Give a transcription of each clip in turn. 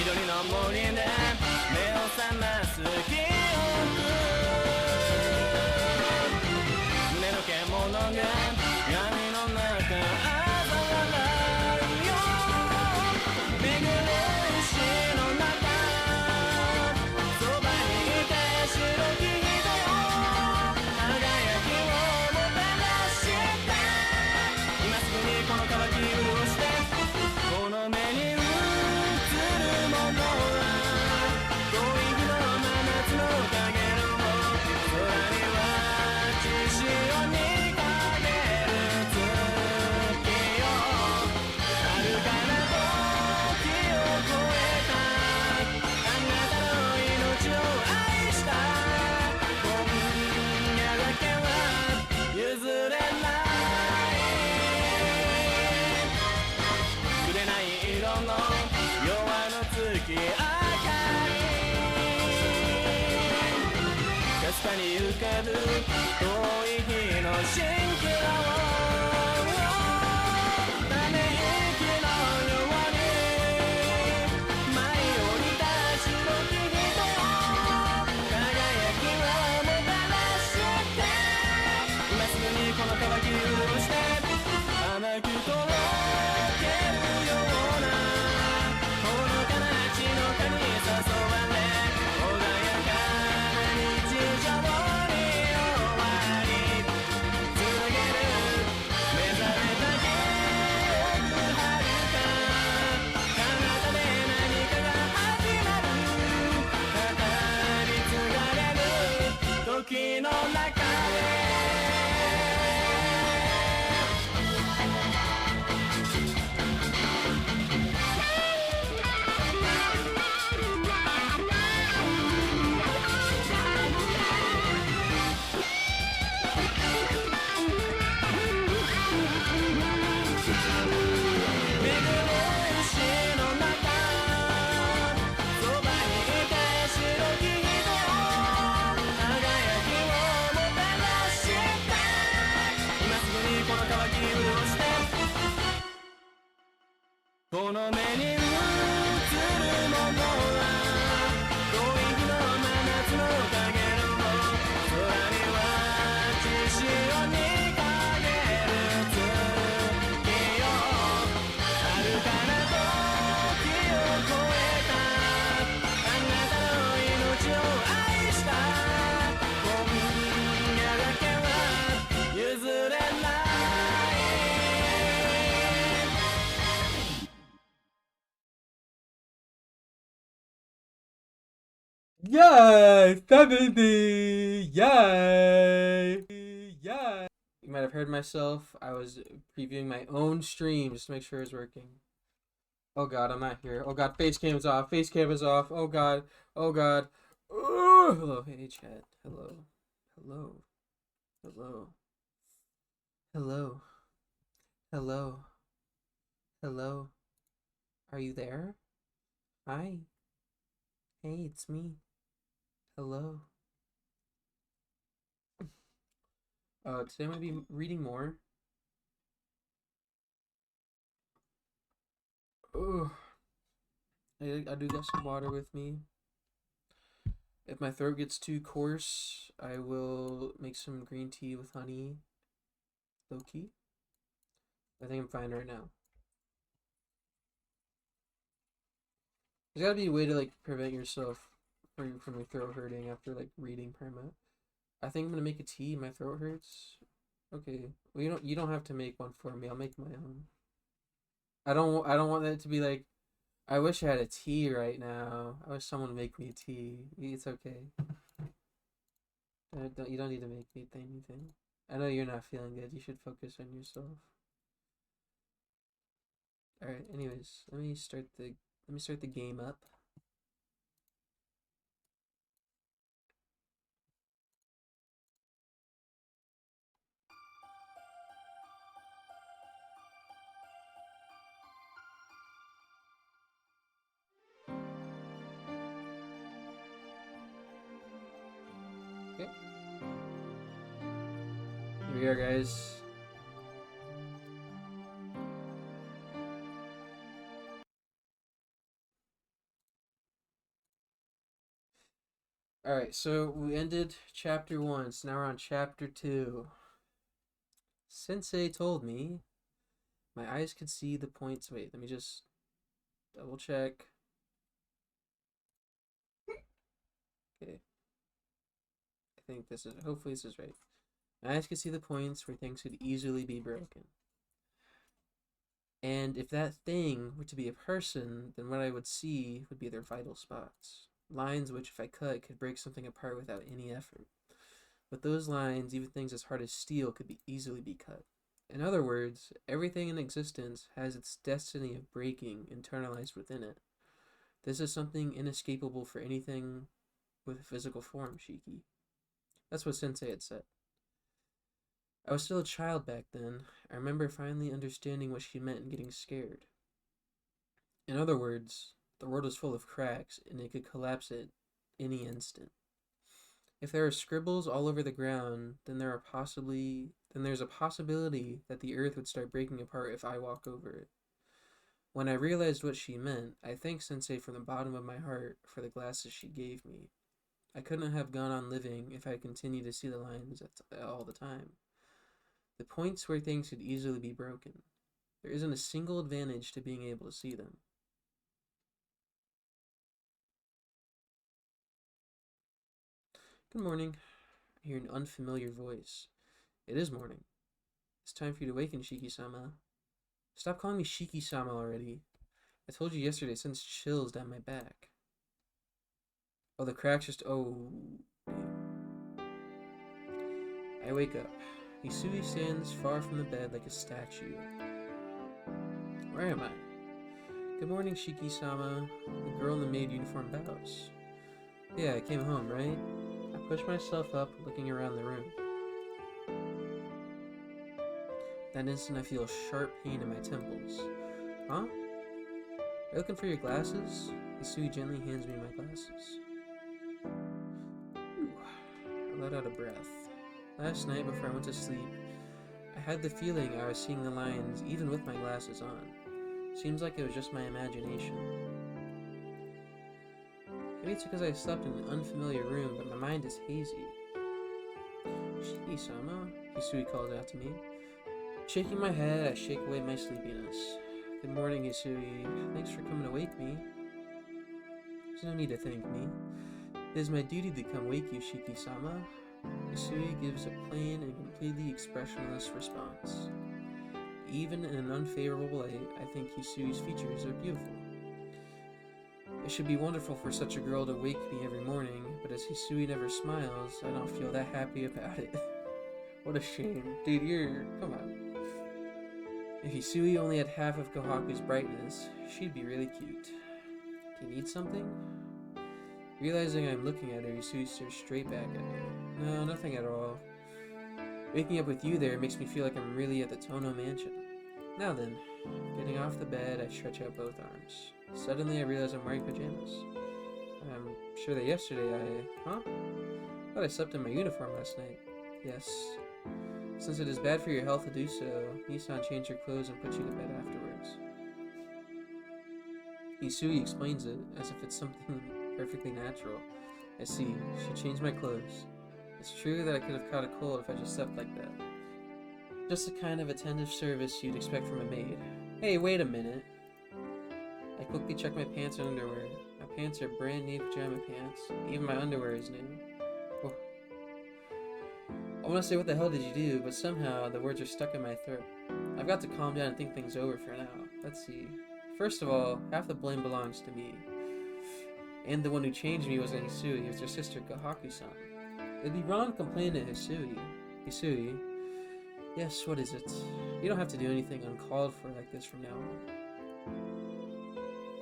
緑の森で目を覚ます記憶胸の獣が闇の中嘲笑うよ巡る石の中そばにいて白き人よ輝きをもたらして今すぐにこの渇き潤してこの目に映るものは遠い日の真夏のかげろう空には血潮にかける月よ遥かな時を超えたあなたの命を愛した今夜だけは譲れない紅色の夜の月明かりかすかに浮かぶ遠い日の蜃気楼ため息のように舞い降りた白き人よ輝きをもたらして今すぐにこの渇き潤して甘くとろけるようなほのかな血の蚊に誘われ穏やかな日常に終わりつなげる目覚めた記憶はるか彼方で何かが始まる語り継がれる時の中で巡る石の中そばにいて白き人よ輝きをもたらして今すぐにこの渇き潤してこの目に映るものは遠い日の真夏のかげろう空には血潮にかける月よ遥かな時を超えたあなたの命を愛した今夜だけは譲れない Yay! 70! Yay! Yay! You might have heard myself. I was previewing my own stream just to make sure it's working. Oh god, I'm not here. Oh god, face cam is off. Face cam is off. Oh god. Oh god. Oh, hello. Hey, chat. Hello. Hello. Hello. Hello. Hello. Hello. Are you there? Hi. Hey, it's me. Hello. Today I'm gonna be reading more. Ugh. I do got some water with me. If my throat gets too coarse, I will make some green tea with honey. Low key. I think I'm fine right now. There's gotta be a way to like prevent yourself from your throat hurting after like reading perma. I think I'm gonna make a tea. My throat hurts. Okay. Well, you don't have to make one for me. I'll make my own. I don't want that to be like I wish I had a tea right now. I wish someone would make me a tea. It's okay. You don't need to make me anything. I know you're not feeling good. You should focus on yourself. All right. Anyways, let me start the game up. Okay. Here we are, guys. Alright, so we ended chapter 1, so now we're on chapter 2. Sensei told me my eyes could see the points. Wait, let me just double check. Okay. I think this is, hopefully this is right. My eyes could see the points where things could easily be broken. And if that thing were to be a person, then what I would see would be their vital spots. Lines which, if I cut, could break something apart without any effort. With those lines, even things as hard as steel could easily be cut. In other words, everything in existence has its destiny of breaking internalized within it. This is something inescapable for anything with a physical form, Shiki. That's what Sensei had said. I was still a child back then. I remember finally understanding what she meant and getting scared. In other words, the world is full of cracks, and it could collapse at any instant. If there are scribbles all over the ground, then there's a possibility that the earth would start breaking apart if I walk over it. When I realized what she meant, I thanked Sensei from the bottom of my heart for the glasses she gave me. I couldn't have gone on living if I continued to see the lines all the time. The points where things could easily be broken. There isn't a single advantage to being able to see them. Good morning. I hear an unfamiliar voice. It is morning. It's time for you to awaken, Shiki-sama. Stop calling me Shiki-sama already. I told you yesterday it sends chills down my back. Oh, the cracks just... Oh, damn. I wake up. Hisui stands far from the bed like a statue. Where am I? Good morning, Shiki-sama. The girl in the maid uniform bows. Yeah, I came home, right? I push myself up, looking around the room. That instant, I feel a sharp pain in my temples. Huh? Are you looking for your glasses? Hisui gently hands me my glasses. Ooh. I let out a breath. Last night, before I went to sleep, I had the feeling I was seeing the lines even with my glasses on. Seems like it was just my imagination. Maybe it's because I slept in an unfamiliar room, but my mind is hazy. Shiki-sama, Hisui calls out to me. Shaking my head, I shake away my sleepiness. Good morning, Hisui. Thanks for coming to wake me. There's no need to thank me. It is my duty to come wake you, Shiki-sama. Hisui gives a plain and completely expressionless response. Even in an unfavorable light, I think Hisui's features are beautiful. It should be wonderful for such a girl to wake me every morning, but as Hisui never smiles, I don't feel that happy about it. What a shame. Dude, come on. If Hisui only had half of Kohaku's brightness, she'd be really cute. Do you need something? Realizing I'm looking at her, Hisui stares straight back at me. No, nothing at all. Waking up with you there makes me feel like I'm really at the Tono mansion. Now then, getting off the bed, I stretch out both arms. Suddenly I realize I'm wearing pajamas. I'm sure that yesterday I thought I slept in my uniform last night. Yes. Since it is bad for your health to do so, Nissan changed your clothes and put you to bed afterwards. Hisui explains it as if it's something perfectly natural. I see. She changed my clothes. It's true that I could have caught a cold if I just slept like that. Just the kind of attentive service you'd expect from a maid. Hey, wait a minute. I quickly check my pants and underwear. My pants are brand new pajama pants. Even my underwear is new. Oh. I want to say what the hell did you do, but somehow the words are stuck in my throat. I've got to calm down and think things over for now. Let's see. First of all, half the blame belongs to me. And the one who changed me wasn't Hisui, it was your sister Kohaku-san. It'd be wrong to complain to Hisui. Hisui? Yes, what is it? You don't have to do anything uncalled for like this from now on.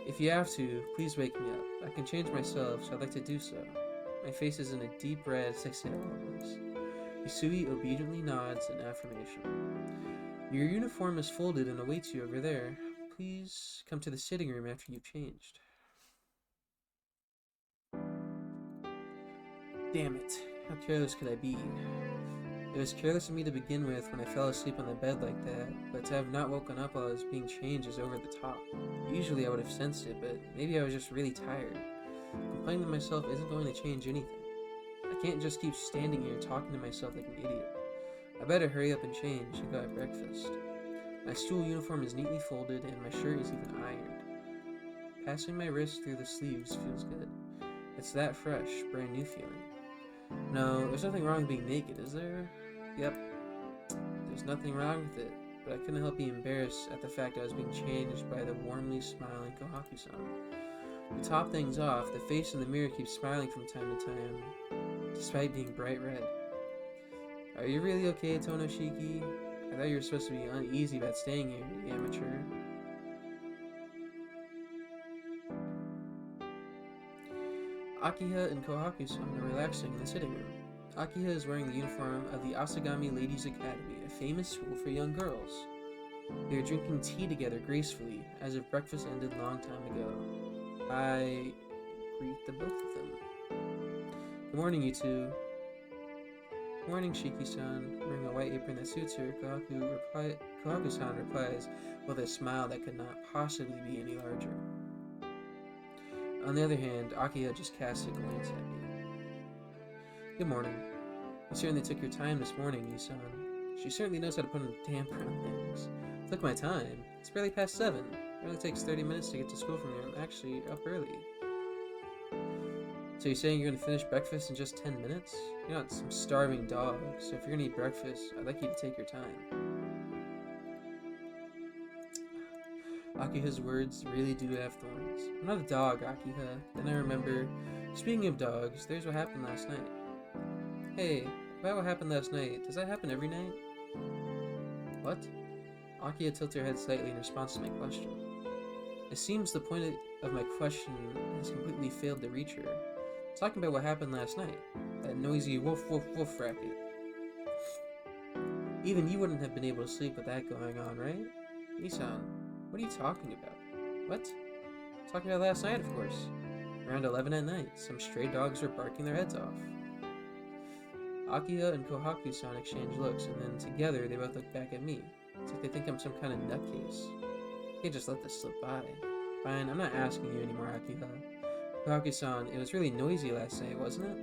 If you have to, please wake me up. I can change myself, so I'd like to do so. My face is in a deep red 6 hours. Hisui obediently nods in affirmation. Your uniform is folded and awaits you over there. Please come to the sitting room after you've changed. Damn it. How careless could I be? It was careless of me to begin with when I fell asleep on the bed like that, but to have not woken up while I was being changed is over the top. Usually I would have sensed it, but maybe I was just really tired. Complaining to myself isn't going to change anything. can't just keep standing here talking to myself like an idiot. I better hurry up and change and go have breakfast. My school uniform is neatly folded and my shirt is even ironed. Passing my wrist through the sleeves feels good. It's that fresh, brand new feeling. No, there's nothing wrong with being naked, is there? Yep, there's nothing wrong with it, but I couldn't help being embarrassed at the fact I was being changed by the warmly smiling Kohaku-san. To top things off, the face in the mirror keeps smiling from time to time, despite being bright red. Are you really okay, Tonoshiki? I thought you were supposed to be uneasy about staying here, you amateur. Akiha and Kohaku-san are relaxing in the sitting room. Akiha is wearing the uniform of the Asagami Ladies Academy, a famous school for young girls. They are drinking tea together gracefully, as if breakfast ended a long time ago. I greet the both of them. Good morning, you two. Good morning, Shiki-san. Wearing a white apron that suits her, Kohaku-san replies with a smile that could not possibly be any larger. On the other hand, Akiha just casts a glance at me. Good morning. You certainly took your time this morning, Nisan. She certainly knows how to put a damper on things. Took my time. It's barely past 7. It only takes 30 minutes to get to school from here. I'm actually up early. So you're saying you're going to finish breakfast in just 10 minutes? You're not some starving dog, so if you're going to eat breakfast, I'd like you to take your time. Akiha's words really do have thorns. I'm not a dog, Akiha. Then I remember, speaking of dogs, there's what happened last night. Hey, about what happened last night, does that happen every night? What? Akiha tilts her head slightly in response to my question. It seems the point of my question has completely failed to reach her. Talking about what happened last night. That noisy woof woof woof racket. Even you wouldn't have been able to sleep with that going on, right? Nisan, what are you talking about? What? Talking about last night, of course. Around 11 at night, some stray dogs were barking their heads off. Akiha and Kohaku-san exchange looks, and then together they both look back at me. It's like they think I'm some kind of nutcase. I can't just let this slip by. Fine, I'm not asking you anymore, Akiha. Kohaku-san, it was really noisy last night, wasn't it?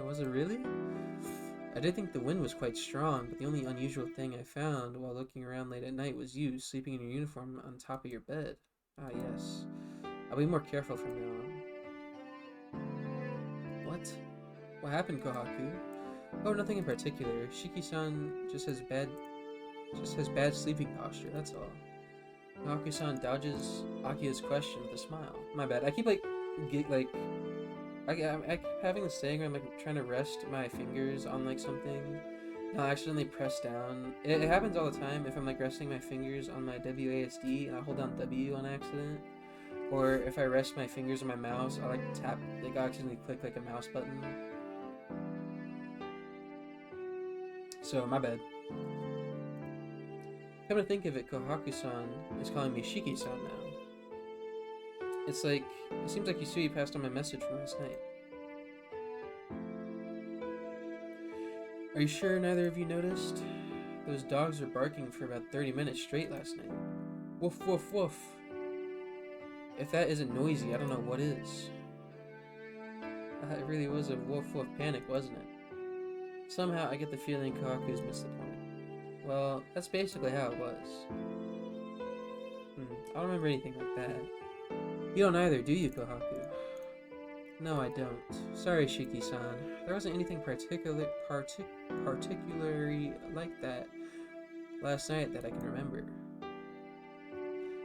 Was it really? I did think the wind was quite strong, but the only unusual thing I found while looking around late at night was you sleeping in your uniform on top of your bed. Ah, yes. I'll be more careful from now on. What? What happened, Kohaku? Oh, nothing in particular. Shiki-san just has bad sleeping posture, that's all. Kohaku-san dodges Akiha's question with a smile. My bad. I keep I keep having this thing where I'm trying to rest my fingers on something, and I'll accidentally press down. It happens all the time if I'm resting my fingers on my WASD and I hold down W on accident, or if I rest my fingers on my mouse, I'll tap, I'll accidentally click a mouse button. So my bad. Come to think of it, Kohaku-san is calling me Shiki-san now. It seems like Yusui passed on my message from last night. Are you sure neither of you noticed? Those dogs were barking for about 30 minutes straight last night. Woof, woof, woof. If that isn't noisy, I don't know what is. It really was a woof, woof panic, wasn't it? Somehow I get the feeling Kohaku's missed the point. Well, that's basically how it was. I don't remember anything like that. You don't either, do you, Kohaku? No, I don't. Sorry, Shiki-san. There wasn't anything particularly like that last night that I can remember.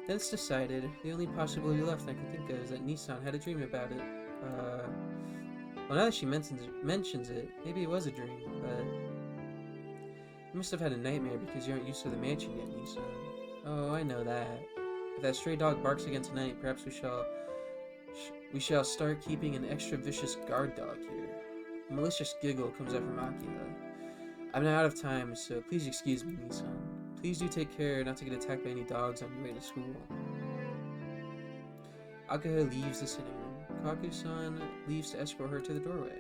Then it's decided. The only possibility left I can think of is that Nissan had a dream about it. Well, now that she mentions it, maybe it was a dream, but you must have had a nightmare because you aren't used to the mansion yet, Nissan. Oh, I know that. If that stray dog barks again tonight, perhaps we shall start keeping an extra vicious guard dog here. A malicious giggle comes out from Akiha. I'm now out of time, so please excuse me, Nissan. Please do take care not to get attacked by any dogs on your way to school. Akiha leaves the sitting room. Kohaku-san leaves to escort her to the doorway.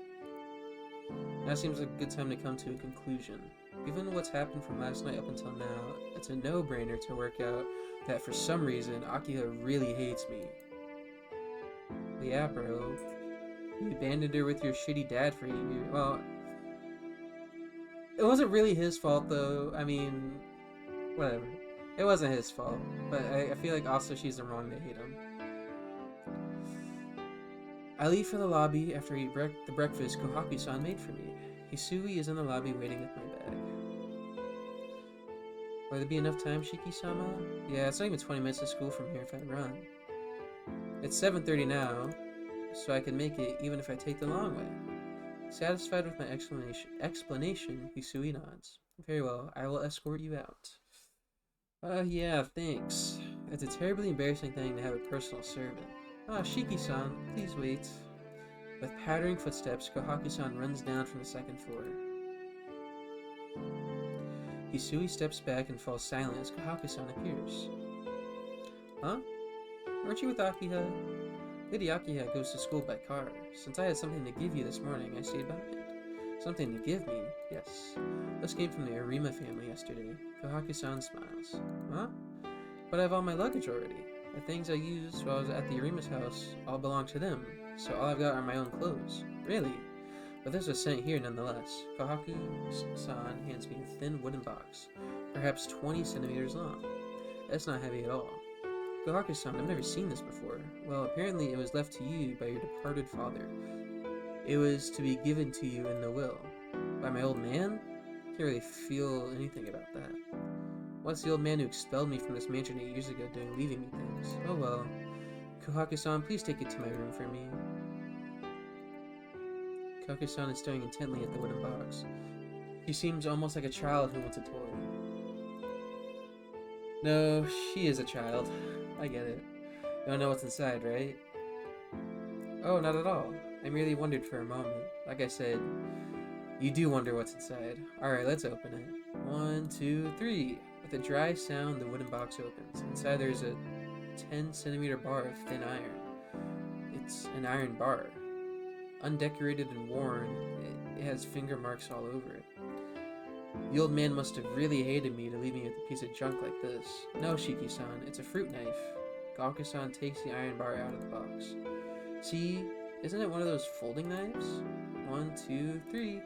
Now seems like a good time to come to a conclusion. Given what's happened from last night up until now, it's a no-brainer to work out that for some reason, Akiha really hates me. Yeah, bro. You abandoned her with your shitty dad for 8 years. Well, it wasn't really his fault, though. I mean, whatever. It wasn't his fault. But I feel like also she's the wrong to hate him. I leave for the lobby after I eat the breakfast Kohaku-san made for me. Hisui is in the lobby waiting with my bag. Will there be enough time, Shiki-sama? Yeah, it's not even 20 minutes to school from here if I run. It's 7:30 now, so I can make it even if I take the long way. Satisfied with my explanation, Hisui nods. Very well, I will escort you out. Yeah, thanks. It's a terribly embarrassing thing to have a personal servant. Shiki-san, please wait. With pattering footsteps, Kohaku-san runs down from the second floor. Hisui steps back and falls silent as Kohaku-san appears. Huh? Weren't you with Akiha? Lady Akiha goes to school by car. Since I had something to give you this morning, I stayed behind. Something to give me? Yes. This came from the Arima family yesterday. Kohaku-san smiles. Huh? But I have all my luggage already. The things I used while I was at the Arima's house all belong to them, so all I've got are my own clothes. Really? But this was sent here nonetheless. Kohaku-san hands me a thin wooden box, perhaps 20 centimeters long. That's not heavy at all. Kohaku-san, I've never seen this before. Well, apparently it was left to you by your departed father. It was to be given to you in the will. By my old man? Can't really feel anything about that. What's the old man who expelled me from this mansion 8 years ago doing, leaving me things? Oh well. Kohaku-san, please take it to my room for me. Kohaku-san is staring intently at the wooden box. She seems almost like a child who wants a toy. No, she is a child. I get it. You don't know what's inside, right? Oh, not at all. I merely wondered for a moment. Like I said, you do wonder what's inside. Alright, let's open it. 1, 2, 3. With a dry sound, the wooden box opens. Inside there is a 10-centimeter bar of thin iron. It's an iron bar. Undecorated and worn, it has finger marks all over it. The old man must have really hated me to leave me with a piece of junk like this. No, Shiki-san, it's a fruit knife. Kohaku-san takes the iron bar out of the box. See, isn't it one of those folding knives? 1, 2, 3.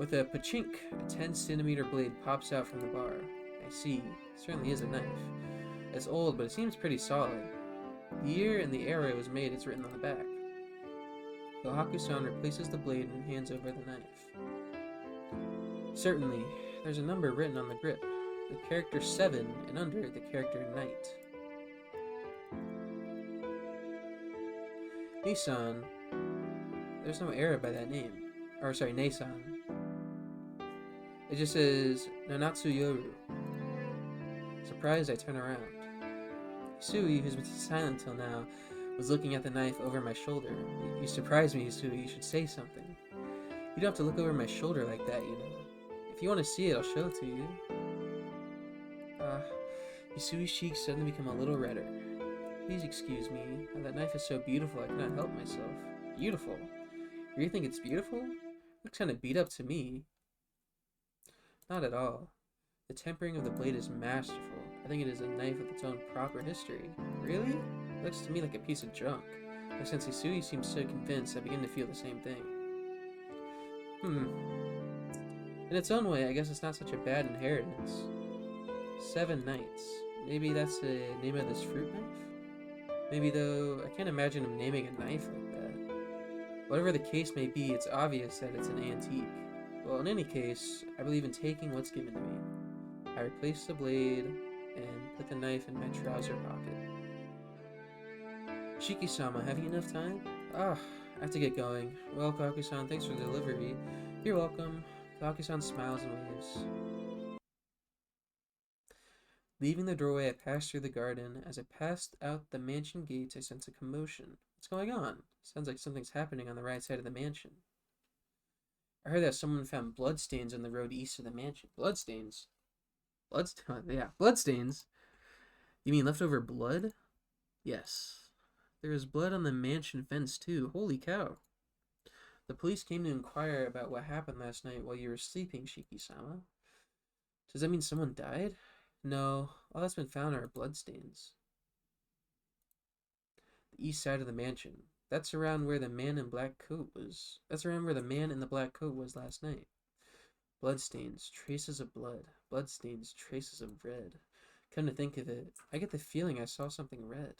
With a pachink, a 10-centimeter blade pops out from the bar. I see, it certainly is a knife. It's old, but it seems pretty solid. The year and the era it was made is written on the back. Kohaku-san replaces the blade and hands over the knife. Certainly, there's a number written on the grip. The character 7 and under the character Knight. Nisan. There's no era by that name. Or sorry, Nisan. It just says Nanatsu Yoru. Surprised, I turn around. Hisui, who's been silent till now, was looking at the knife over my shoulder. You surprised me, Hisui. You should say something. You don't have to look over my shoulder like that, you know. If you want to see it, I'll show it to you. Hisui's cheeks suddenly become a little redder. Please excuse me. That knife is so beautiful, I cannot help myself. Beautiful? You really think it's beautiful? Looks kind of beat up to me. Not at all. The tempering of the blade is masterful. I think it is a knife with its own proper history. Really? It looks to me like a piece of junk. But since Hisui seems so convinced, I begin to feel the same thing. In its own way, I guess it's not such a bad inheritance. 7 Knights. Maybe that's the name of this fruit knife? Maybe, though, I can't imagine him naming a knife like that. Whatever the case may be, it's obvious that it's an antique. Well, in any case, I believe in taking what's given to me. I replace the blade and put the knife in my trouser pocket. Shiki-sama, have you enough time? I have to get going. Well, Kohaku-san, thanks for the delivery. You're welcome. Kohaku-san smiles and waves. Leaving the doorway, I passed through the garden. As I passed out the mansion gates, I sense a commotion. What's going on? Sounds like something's happening on the right side of the mansion. I heard that someone found bloodstains on the road east of the mansion. Bloodstains? Yeah, bloodstains. You mean leftover blood? Yes. There is blood on the mansion fence, too. Holy cow. The police came to inquire about what happened last night while you were sleeping, Shiki-sama. Does that mean someone died? No, all that's been found are bloodstains. The east side of the mansion. That's around where the man in black coat was. That's around where the man in the black coat was last night. Bloodstains, traces of blood. Bloodstains, traces of red. Come to think of it, I get the feeling I saw something red.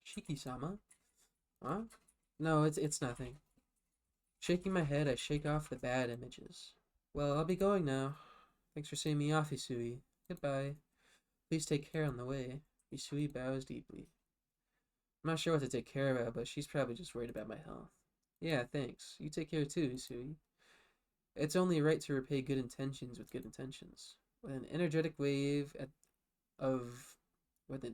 Shiki-sama? Huh? No, it's nothing. Shaking my head, I shake off the bad images. Well, I'll be going now. Thanks for seeing me off, Isui. Goodbye. Please take care on the way. Isui bows deeply. I'm not sure what to take care of, but she's probably just worried about my health. Yeah, thanks. You take care too, Isui. It's only right to repay good intentions with good intentions. With an energetic wave of the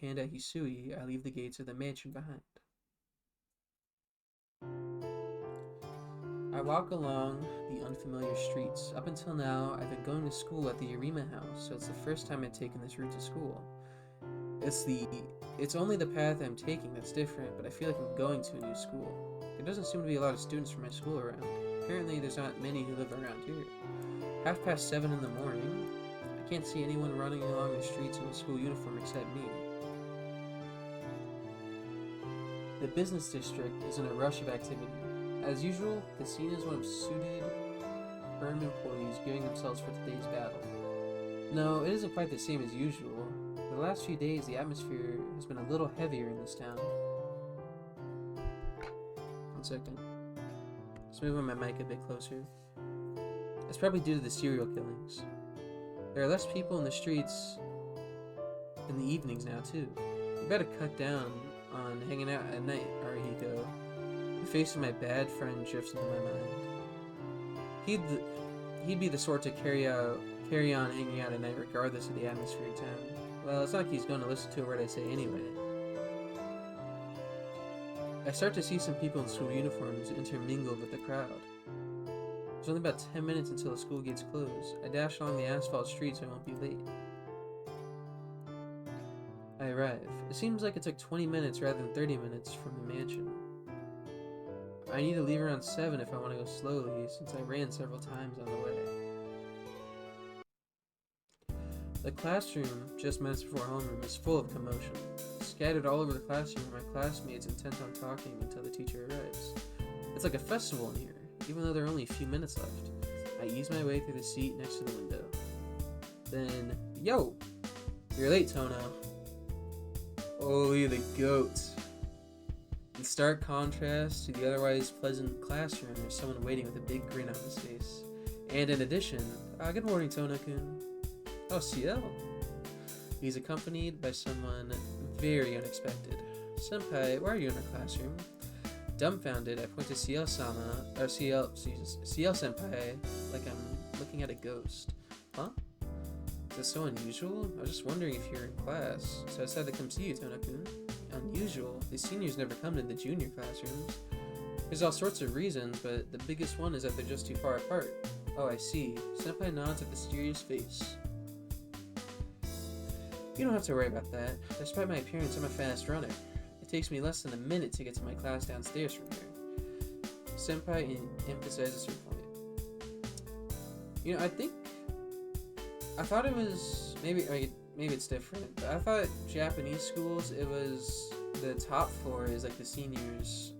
hand at Hisui, I leave the gates of the mansion behind. I walk along the unfamiliar streets. Up until now, I've been going to school at the Yarima house, so it's the first time I've taken this route to school. It's only the path I'm taking that's different, but I feel like I'm going to a new school. There doesn't seem to be a lot of students from my school around. Apparently, there's not many who live around here. 7:30 in the morning. I can't see anyone running along the streets in a school uniform except me. The business district is in a rush of activity. As usual, the scene is one of suited, firm employees gearing themselves for today's battle. No, it isn't quite the same as usual. For the last few days, the atmosphere has been a little heavier in this town. 1 second. Just moving my mic a bit closer. It's probably due to the serial killings. There are less people in the streets in the evenings now, too. You better cut down on hanging out at night, Arihiko. The face of my bad friend drifts into my mind. He'd be the sort to carry on hanging out at night regardless of the atmosphere of town. Well, it's not like he's going to listen to a word I say anyway. I start to see some people in school uniforms intermingled with the crowd. There's only about 10 minutes until the school gates close. I dash along the asphalt street so I won't be late. I arrive. It seems like it took 20 minutes rather than 30 minutes from the mansion. I need to leave around 7 if I want to go slowly, since I ran several times on the way. The classroom, just minutes before homeroom, is full of commotion. Scattered all over the classroom are my classmates intent on talking until the teacher arrives. It's like a festival in here, even though there are only a few minutes left. I ease my way through the seat next to the window. Then, yo! You're late, Tono. Holy the goat. In stark contrast to the otherwise pleasant classroom, there's someone waiting with a big grin on his face. And in addition, good morning, Tono-kun. Oh, CL. He's accompanied by someone very unexpected. Senpai, why are you in our classroom? Dumbfounded, I point to CL-sama, or CL Senpai, like I'm looking at a ghost. Huh? Is this so unusual? I was just wondering if you're in class, so I decided to come see you, Tono-kun. Unusual? The seniors never come to the junior classrooms. There's all sorts of reasons, but the biggest one is that they're just too far apart. Oh, I see. Senpai nods with a serious face. You don't have to worry about that. Despite my appearance, I'm a fast runner. It takes me less than a minute to get to my class downstairs from here. Senpai emphasizes her point. You know, I thought it was, maybe it's different, but I thought Japanese schools, it was, the top floor is like the seniors,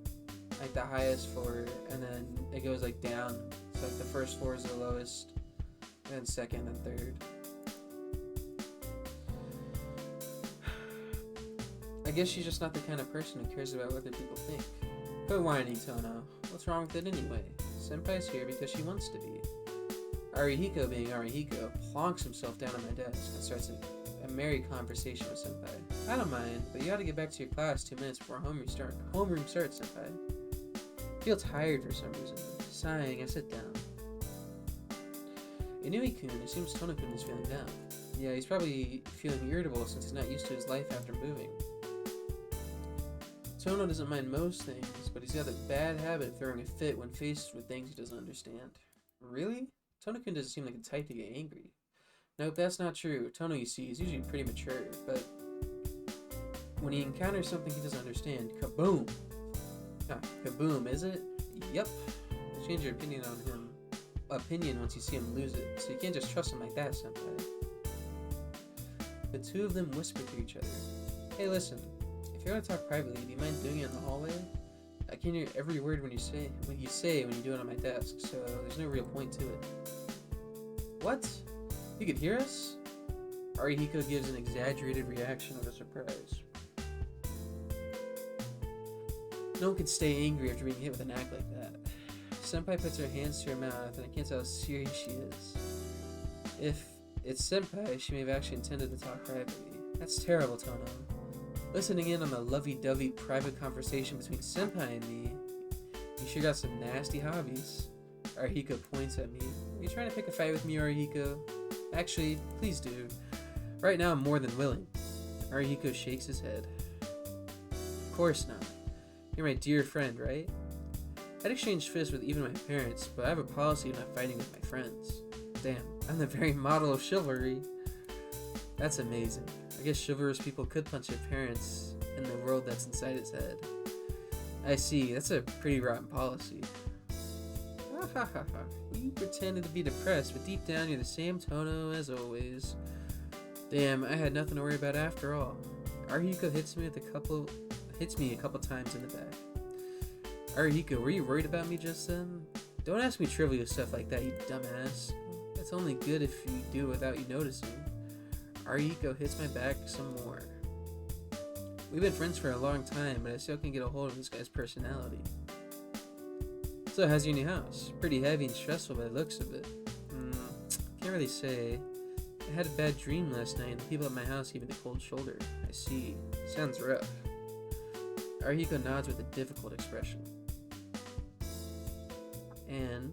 like the highest floor, and then it goes like down, so like the first floor is the lowest, and then second and third. I guess she's just not the kind of person who cares about what other people think. Quit whining, Tono. What's wrong with it anyway? Senpai's here because she wants to be. Arihiko, being Arihiko, plonks himself down on my desk and starts a merry conversation with Senpai. I don't mind, but you gotta get back to your class 2 minutes before homeroom starts, Senpai. I feel tired for some reason. Sighing, I sit down. Inui-kun assumes Tono-kun is feeling down. Yeah, he's probably feeling irritable since he's not used to his life after moving. Tono doesn't mind most things, but he's got a bad habit of throwing a fit when faced with things he doesn't understand. Really? Tono-kun doesn't seem like the type to get angry. Nope, that's not true. Tono, you see, is usually pretty mature, but when he encounters something he doesn't understand, kaboom! Ah, kaboom, is it? Yep. You change your opinion on him. Opinion once you see him lose it, so you can't just trust him like that, Senpai. The two of them whisper to each other. Hey, listen. if you want to talk privately, do you mind doing it in the hallway? I can hear every word when you say when you do it on my desk, so there's no real point to it. What? You could hear us? Arihiko gives an exaggerated reaction of surprise. No one could stay angry after being hit with an act like that. Senpai puts her hands to her mouth, and I can't tell how serious she is. If it's Senpai, she may have actually intended to talk privately. That's terrible, Tono. Listening in on the lovey-dovey private conversation between Senpai and me, you sure got some nasty hobbies. Arihiko points at me. Are you trying to pick a fight with me, Arihiko? Actually, please do. Right now, I'm more than willing. Arihiko shakes his head. Of course not. You're my dear friend, right? I'd exchange fists with even my parents, but I have a policy of not fighting with my friends. Damn, I'm the very model of chivalry. That's amazing. I guess chivalrous people could punch their parents in the world that's inside its head. I see, that's a pretty rotten policy. You pretended to be depressed, but deep down you're the same Tono as always. Damn, I had nothing to worry about after all. Arihiko hits me a couple times in the back. Arihiko, were you worried about me just then? Don't ask me trivial stuff like that, you dumbass. That's only good if you do it without you noticing. Arihiko hits my back some more. We've been friends for a long time, but I still can't get a hold of this guy's personality. So, how's your new house? Pretty heavy and stressful by the looks of it. Can't really say. I had a bad dream last night and the people at my house gave me the cold shoulder. I see. Sounds rough. Arihiko nods with a difficult expression. And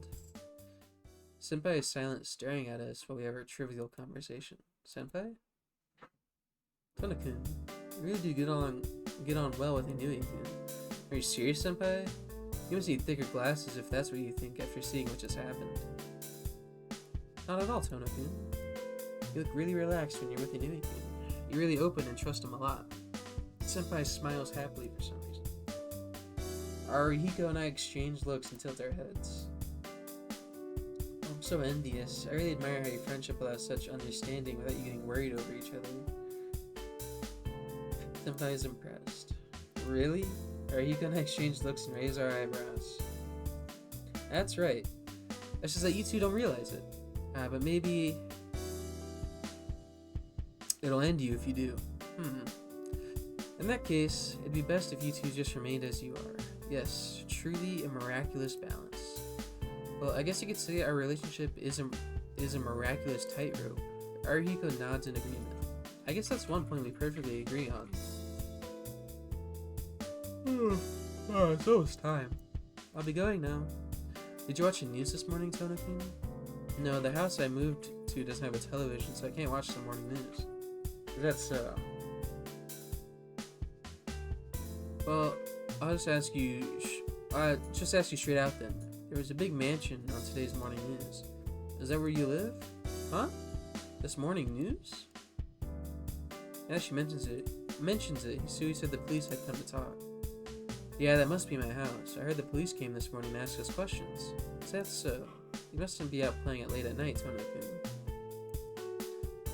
Senpai is silent, staring at us while we have our trivial conversation. Senpai? Tono-kun, you really do get on well with Inui-kun. Are you serious, Senpai? You must need thicker glasses if that's what you think after seeing what just happened. Not at all, Tono-kun. You look really relaxed when you're with Inui-kun. You're really open and trust him a lot. Senpai smiles happily for some reason. Arihiko and I exchange looks and tilt our heads. I'm so envious. I really admire how your friendship allows such understanding without you getting worried over each other. Senpai is impressed. Really? Arihiko and I exchange looks and raise our eyebrows. That's right. That's just that you two don't realize it. But maybe it'll end you if you do. In that case, it'd be best if you two just remained as you are. Yes, truly a miraculous balance. Well, I guess you could say our relationship is a miraculous tightrope. Arihiko nods in agreement. I guess that's one point we perfectly agree on. It's almost time. I'll be going now. Did you watch the news this morning, Tono-kun? No, the house I moved to doesn't have a television, so I can't watch the morning news. That's so. Well, I'll just ask you straight out then. There was a big mansion on today's morning news. Is that where you live? Huh? This morning news? Yeah, she mentions it. Hisui said the police had come to talk. Yeah, that must be my house. I heard the police came this morning and asked us questions. Is that so? You mustn't be out playing it late at night, Tono-kun.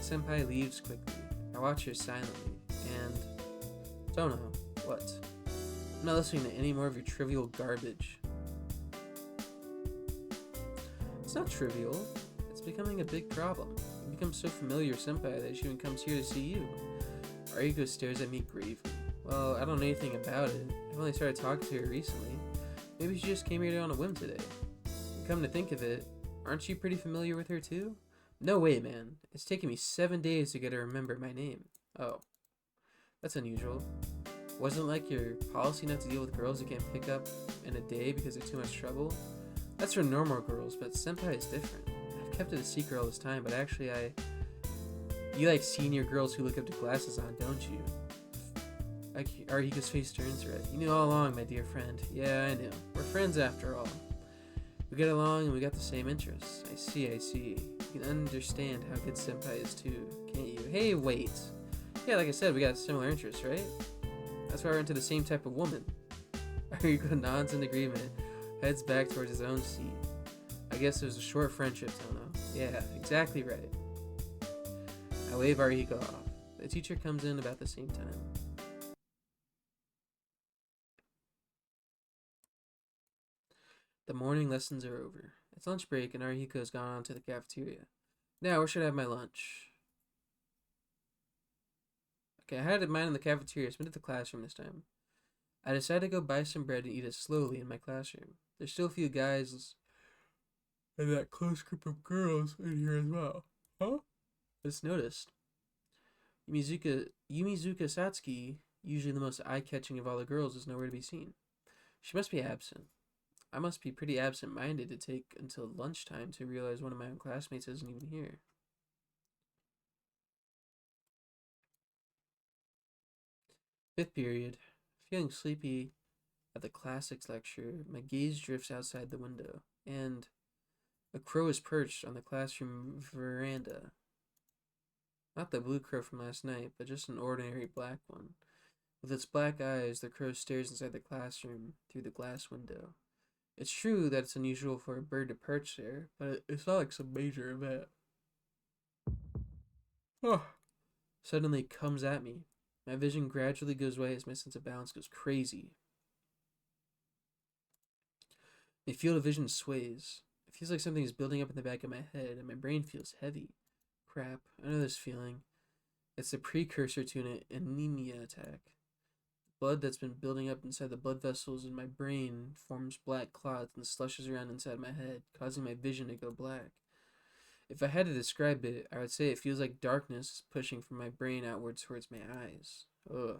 Senpai leaves quickly. I watch her silently, and... Tono, what? I'm not listening to any more of your trivial garbage. It's not trivial. It's becoming a big problem. You become so familiar, Senpai, that she even comes here to see you. Arihiko stares at me gravely. Well, I don't know anything about it. I've only started talking to her recently. Maybe she just came here on a whim today. And come to think of it, aren't you pretty familiar with her too? No way, man. It's taken me 7 days to get her to remember my name. Oh. That's unusual. Wasn't like your policy not to deal with girls who can't pick up in a day because they're too much trouble? That's for normal girls, but Senpai is different. I've kept it a secret all this time, but actually You like senior girls who look up to glasses on, don't you? Arihiko's face turns red. You knew all along, my dear friend. Yeah, I knew. We're friends after all. We get along and we got the same interests. I see. You can understand how good Senpai is too, can't you? Hey, wait. Yeah, like I said, we got similar interests, right? That's why we're into the same type of woman. Arihiko nods in agreement, heads back towards his own seat. I guess it was a short friendship, Tono. Yeah, exactly right. I wave Arihiko off. The teacher comes in about the same time. The morning lessons are over. It's lunch break and Arihiko's gone on to the cafeteria. Now, where should I have my lunch? Okay, I had mine in the cafeteria, so I'm into the classroom this time. I decided to go buy some bread and eat it slowly in my classroom. There's still a few guys and that close group of girls in here as well. Huh? I just noticed. Yumizuka Satsuki, usually the most eye-catching of all the girls, is nowhere to be seen. She must be absent. I must be pretty absent-minded to take until lunchtime to realize one of my own classmates isn't even here. Fifth period. Feeling sleepy at the classics lecture, my gaze drifts outside the window, and a crow is perched on the classroom veranda. Not the blue crow from last night, but just an ordinary black one. With its black eyes, the crow stares inside the classroom through the glass window. It's true that it's unusual for a bird to perch there, but it's not like some major event. Oh. Suddenly comes at me. My vision gradually goes away as my sense of balance goes crazy. My field of vision sways. It feels like something is building up in the back of my head, and my brain feels heavy. Crap, I know this feeling. It's the precursor to an anemia attack. Blood that's been building up inside the blood vessels in my brain forms black clots and slushes around inside my head, causing my vision to go black. If I had to describe it, I would say it feels like darkness is pushing from my brain outwards towards my eyes. Ugh.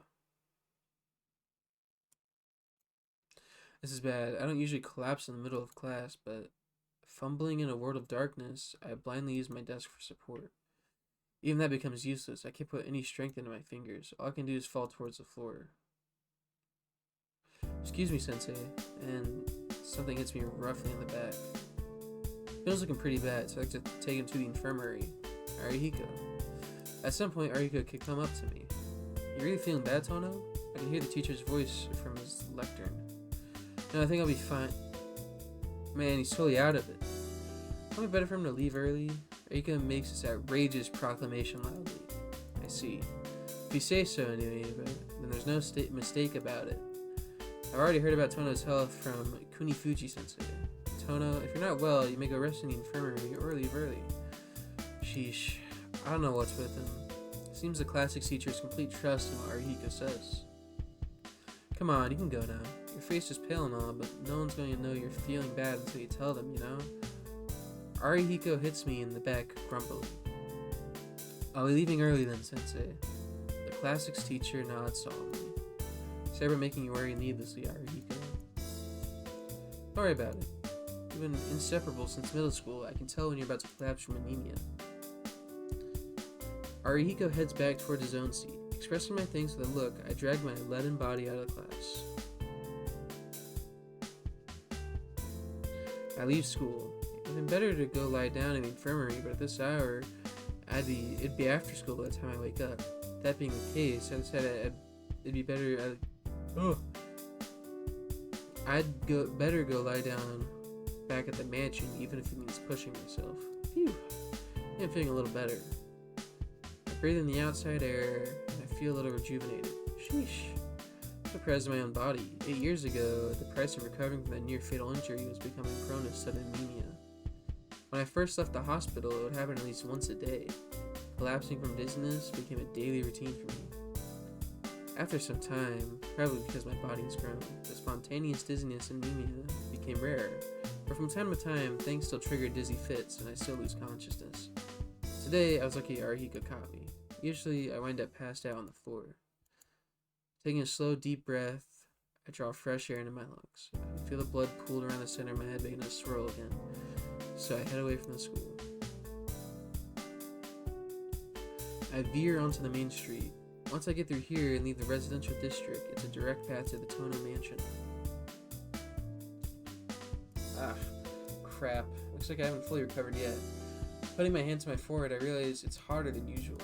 This is bad. I don't usually collapse in the middle of class, but fumbling in a world of darkness, I blindly use my desk for support. Even that becomes useless. I can't put any strength into my fingers. All I can do is fall towards the floor. Excuse me, Sensei, and something hits me roughly in the back. Feels looking pretty bad, so I like to take him to the infirmary. Arihiko. At some point, Arihiko could come up to me. You really feeling bad, Tono? I can hear the teacher's voice from his lectern. No, I think I'll be fine. Man, he's totally out of it. Probably better for him to leave early. Arihiko makes this outrageous proclamation loudly. I see. If you say so anyway, but then there's no mistake about it. I've already heard about Tono's health from Kunifuji-sensei. Tono, if you're not well, you may go rest in the infirmary or leave early. Sheesh, I don't know what's with him. Seems the classics teacher's complete trust in what Arihiko says. Come on, you can go now. Your face is pale and all, but no one's going to know you're feeling bad until you tell them, you know? Arihiko hits me in the back grumpily. I'll be leaving early then, Sensei. The classics teacher nods solemnly. Sorry about making you worry needlessly, Arihiko. Don't worry about it. We've been inseparable since middle school. I can tell when you're about to collapse from anemia. Arihiko heads back toward his own seat. Expressing my thanks with a look, I drag my leaden body out of class. I leave school. It'd been better to go lie down in the infirmary, but at this hour, it'd be after school by the time I wake up. That being the case, I decided it'd be better. Better go lie down back at the mansion, even if it means pushing myself. Phew. I'm feeling a little better. I breathe in the outside air, and I feel a little rejuvenated. Sheesh. I'm surprised in my own body. 8 years ago, the price of recovering from that near-fatal injury was becoming prone to sudden anemia. When I first left the hospital, it would happen at least once a day. Collapsing from dizziness became a daily routine for me. After some time, probably because my body has grown, the spontaneous dizziness and anemia became rarer, but from time to time, things still trigger dizzy fits and I still lose consciousness. Today, I was lucky Arihiko caught me. Usually, I wind up passed out on the floor. Taking a slow, deep breath, I draw fresh air into my lungs. I can feel the blood pooled around the center of my head making a swirl again, so I head away from the school. I veer onto the main street. Once I get through here and leave the residential district, it's a direct path to the Tono mansion. Ah, crap. Looks like I haven't fully recovered yet. Putting my hand to my forehead, I realize it's harder than usual.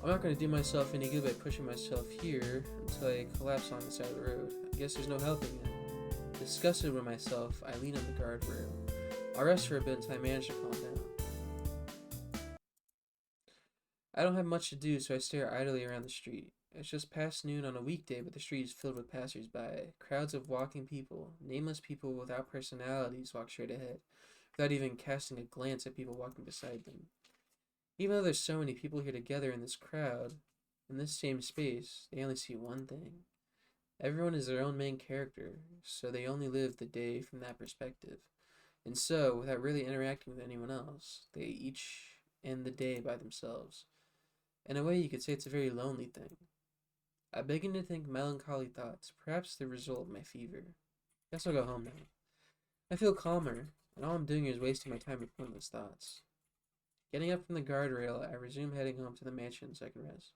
I'm not going to do myself any good by pushing myself here until I collapse on the side of the road. I guess there's no helping it. Disgusted with myself, I lean on the guardrail. I'll rest for a bit until I manage to calm down. I don't have much to do, so I stare idly around the street. It's just past noon on a weekday, but the street is filled with passers-by. Crowds of walking people, nameless people without personalities, walk straight ahead, without even casting a glance at people walking beside them. Even though there's so many people here together in this crowd, in this same space, they only see one thing. Everyone is their own main character, so they only live the day from that perspective. And so, without really interacting with anyone else, they each end the day by themselves. In a way, you could say it's a very lonely thing. I begin to think melancholy thoughts, perhaps the result of my fever. Guess I'll go home now. I feel calmer, and all I'm doing is wasting my time with pointless thoughts. Getting up from the guardrail, I resume heading home to the mansion so I can rest.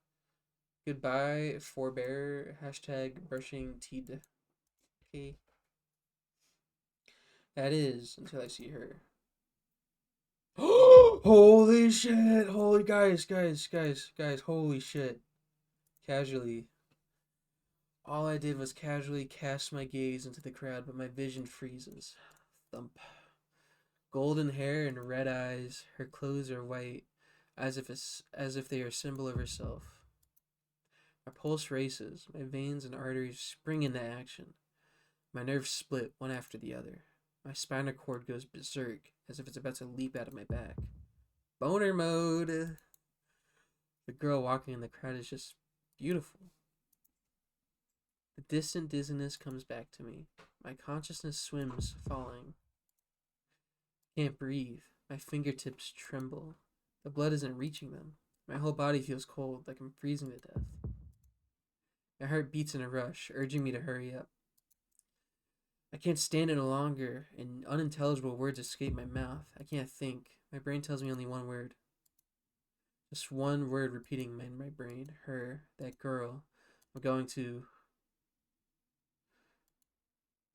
Goodbye, forbear, hashtag brushing teeth. Okay. That is, until I see her. Holy shit! Holy guys, holy shit. Casually. All I did was casually cast my gaze into the crowd, but my vision freezes. Thump. Golden hair and red eyes, her clothes are white, as if they are a symbol of herself. My pulse races, my veins and arteries spring into action. My nerves split one after the other. My spinal cord goes berserk, as if it's about to leap out of my back. Boner mode! The girl walking in the crowd is just beautiful. The distant dizziness comes back to me. My consciousness swims, falling. I can't breathe. My fingertips tremble. The blood isn't reaching them. My whole body feels cold, like I'm freezing to death. My heart beats in a rush, urging me to hurry up. I can't stand it no longer, and unintelligible words escape my mouth. I can't think. My brain tells me only one word. Just one word repeating in my brain. Her, that girl. I'm going to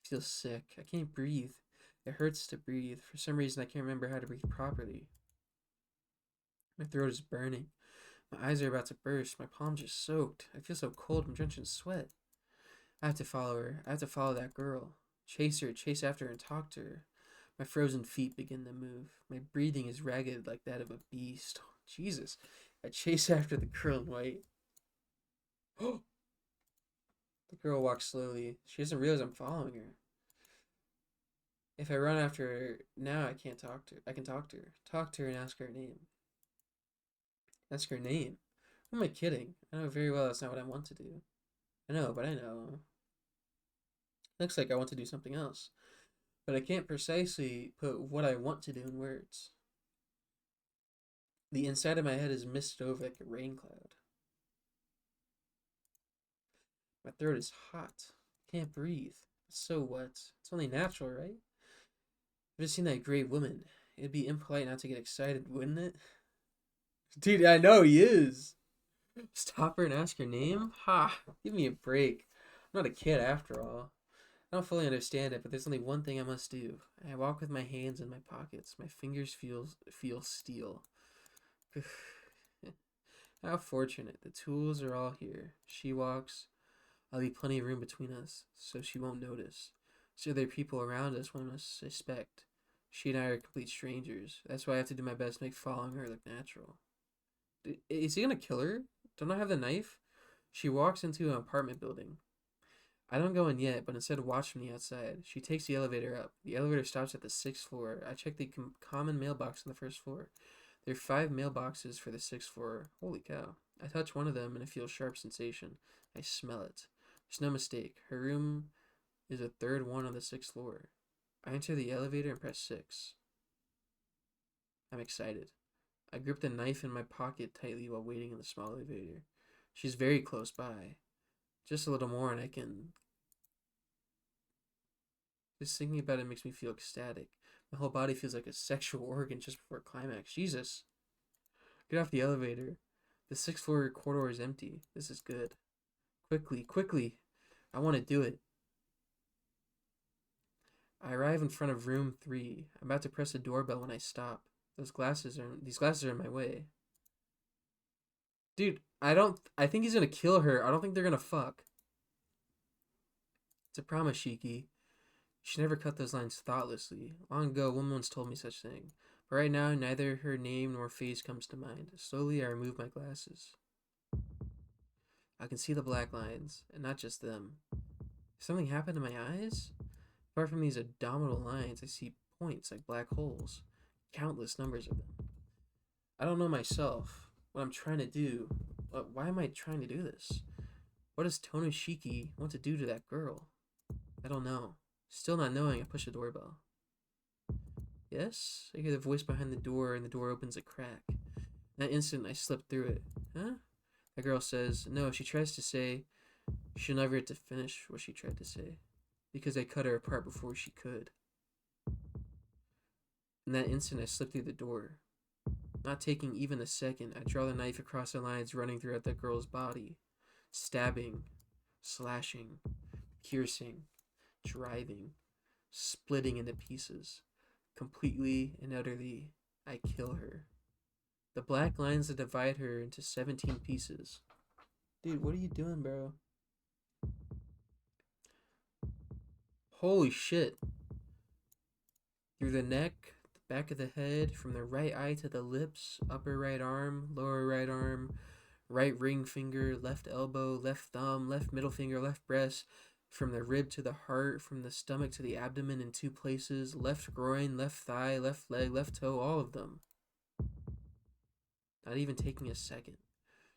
feel sick. I can't breathe. It hurts to breathe. For some reason, I can't remember how to breathe properly. My throat is burning. My eyes are about to burst. My palms are soaked. I feel so cold. I'm drenched in sweat. I have to follow her. I have to follow that girl. Chase her, chase after her, and talk to her. My frozen feet begin to move. My breathing is ragged like that of a beast. Oh, Jesus. I chase after the girl in white. The girl walks slowly. She doesn't realize I'm following her. If I run after her now, I can't talk to her. I can talk to her. Talk to her and ask her name. Ask her name? Who am I kidding? I know very well that's not what I want to do. I know, but I know. Looks like I want to do something else. But I can't precisely put what I want to do in words. The inside of my head is misted over like a rain cloud. My throat is hot. I can't breathe. It's so wet. It's only natural, right? I've just seen that great woman. It'd be impolite not to get excited, wouldn't it? Dude, I know he is. Stop her and ask her name? Ha! Give me a break. I'm not a kid after all. I don't fully understand it, but there's only one thing I must do. I walk with my hands in my pockets. My fingers feel steel. How fortunate. The tools are all here. She walks. I'll leave plenty of room between us, so she won't notice. So there are people around us one must suspect. She and I are complete strangers. That's why I have to do my best to make following her look natural. Is he gonna kill her? Don't I have the knife? She walks into an apartment building. I don't go in yet, but instead watch from the outside. She takes the elevator up. The elevator stops at the 6th floor. I check the common mailbox on the 1st floor. There are 5 mailboxes for the 6th floor. Holy cow. I touch one of them and I feel a sharp sensation. I smell it. There's no mistake. Her room is the 3rd one on the 6th floor. I enter the elevator and press 6. I'm excited. I grip the knife in my pocket tightly while waiting in the small elevator. She's very close by. Just a little more and I can... Just thinking about it makes me feel ecstatic. My whole body feels like a sexual organ just before climax. Jesus. Get off the elevator. The 6th floor corridor is empty. This is good. Quickly, quickly. I want to do it. I arrive in front of room 3. I'm about to press the doorbell when I stop. These glasses are in my way. Dude, I think he's gonna kill her. I don't think they're gonna fuck. It's a promise, Shiki. You should never cut those lines thoughtlessly. Long ago, a woman once told me such thing. But right now, neither her name nor face comes to mind. Slowly, I remove my glasses. I can see the black lines, and not just them. Something happened to my eyes? Apart from these abdominal lines, I see points like black holes. Countless numbers of them. I don't know myself. What I'm trying to do. Why am I trying to do this? What does Tonoshiki want to do to that girl? I don't know. Still not knowing, I push the doorbell. Yes? I hear the voice behind the door, and the door opens a crack. In that instant, I slip through it. Huh? The girl says, no, she tries to say she'll never get to finish what she tried to say. Because I cut her apart before she could. In that instant, I slip through the door. Not taking even a second, I draw the knife across the lines running throughout that girl's body. Stabbing, slashing, piercing, driving, splitting into pieces. Completely and utterly, I kill her. The black lines that divide her into 17 pieces. Dude, what are you doing, bro? Holy shit. Through the neck, the back of the head, from the right eye to the lips, upper right arm, lower right arm, right ring finger, left elbow, left thumb, left middle finger, left breast, from the rib to the heart, from the stomach to the abdomen in 2 places, left groin, left thigh, left leg, left toe, all of them. Not even taking a second.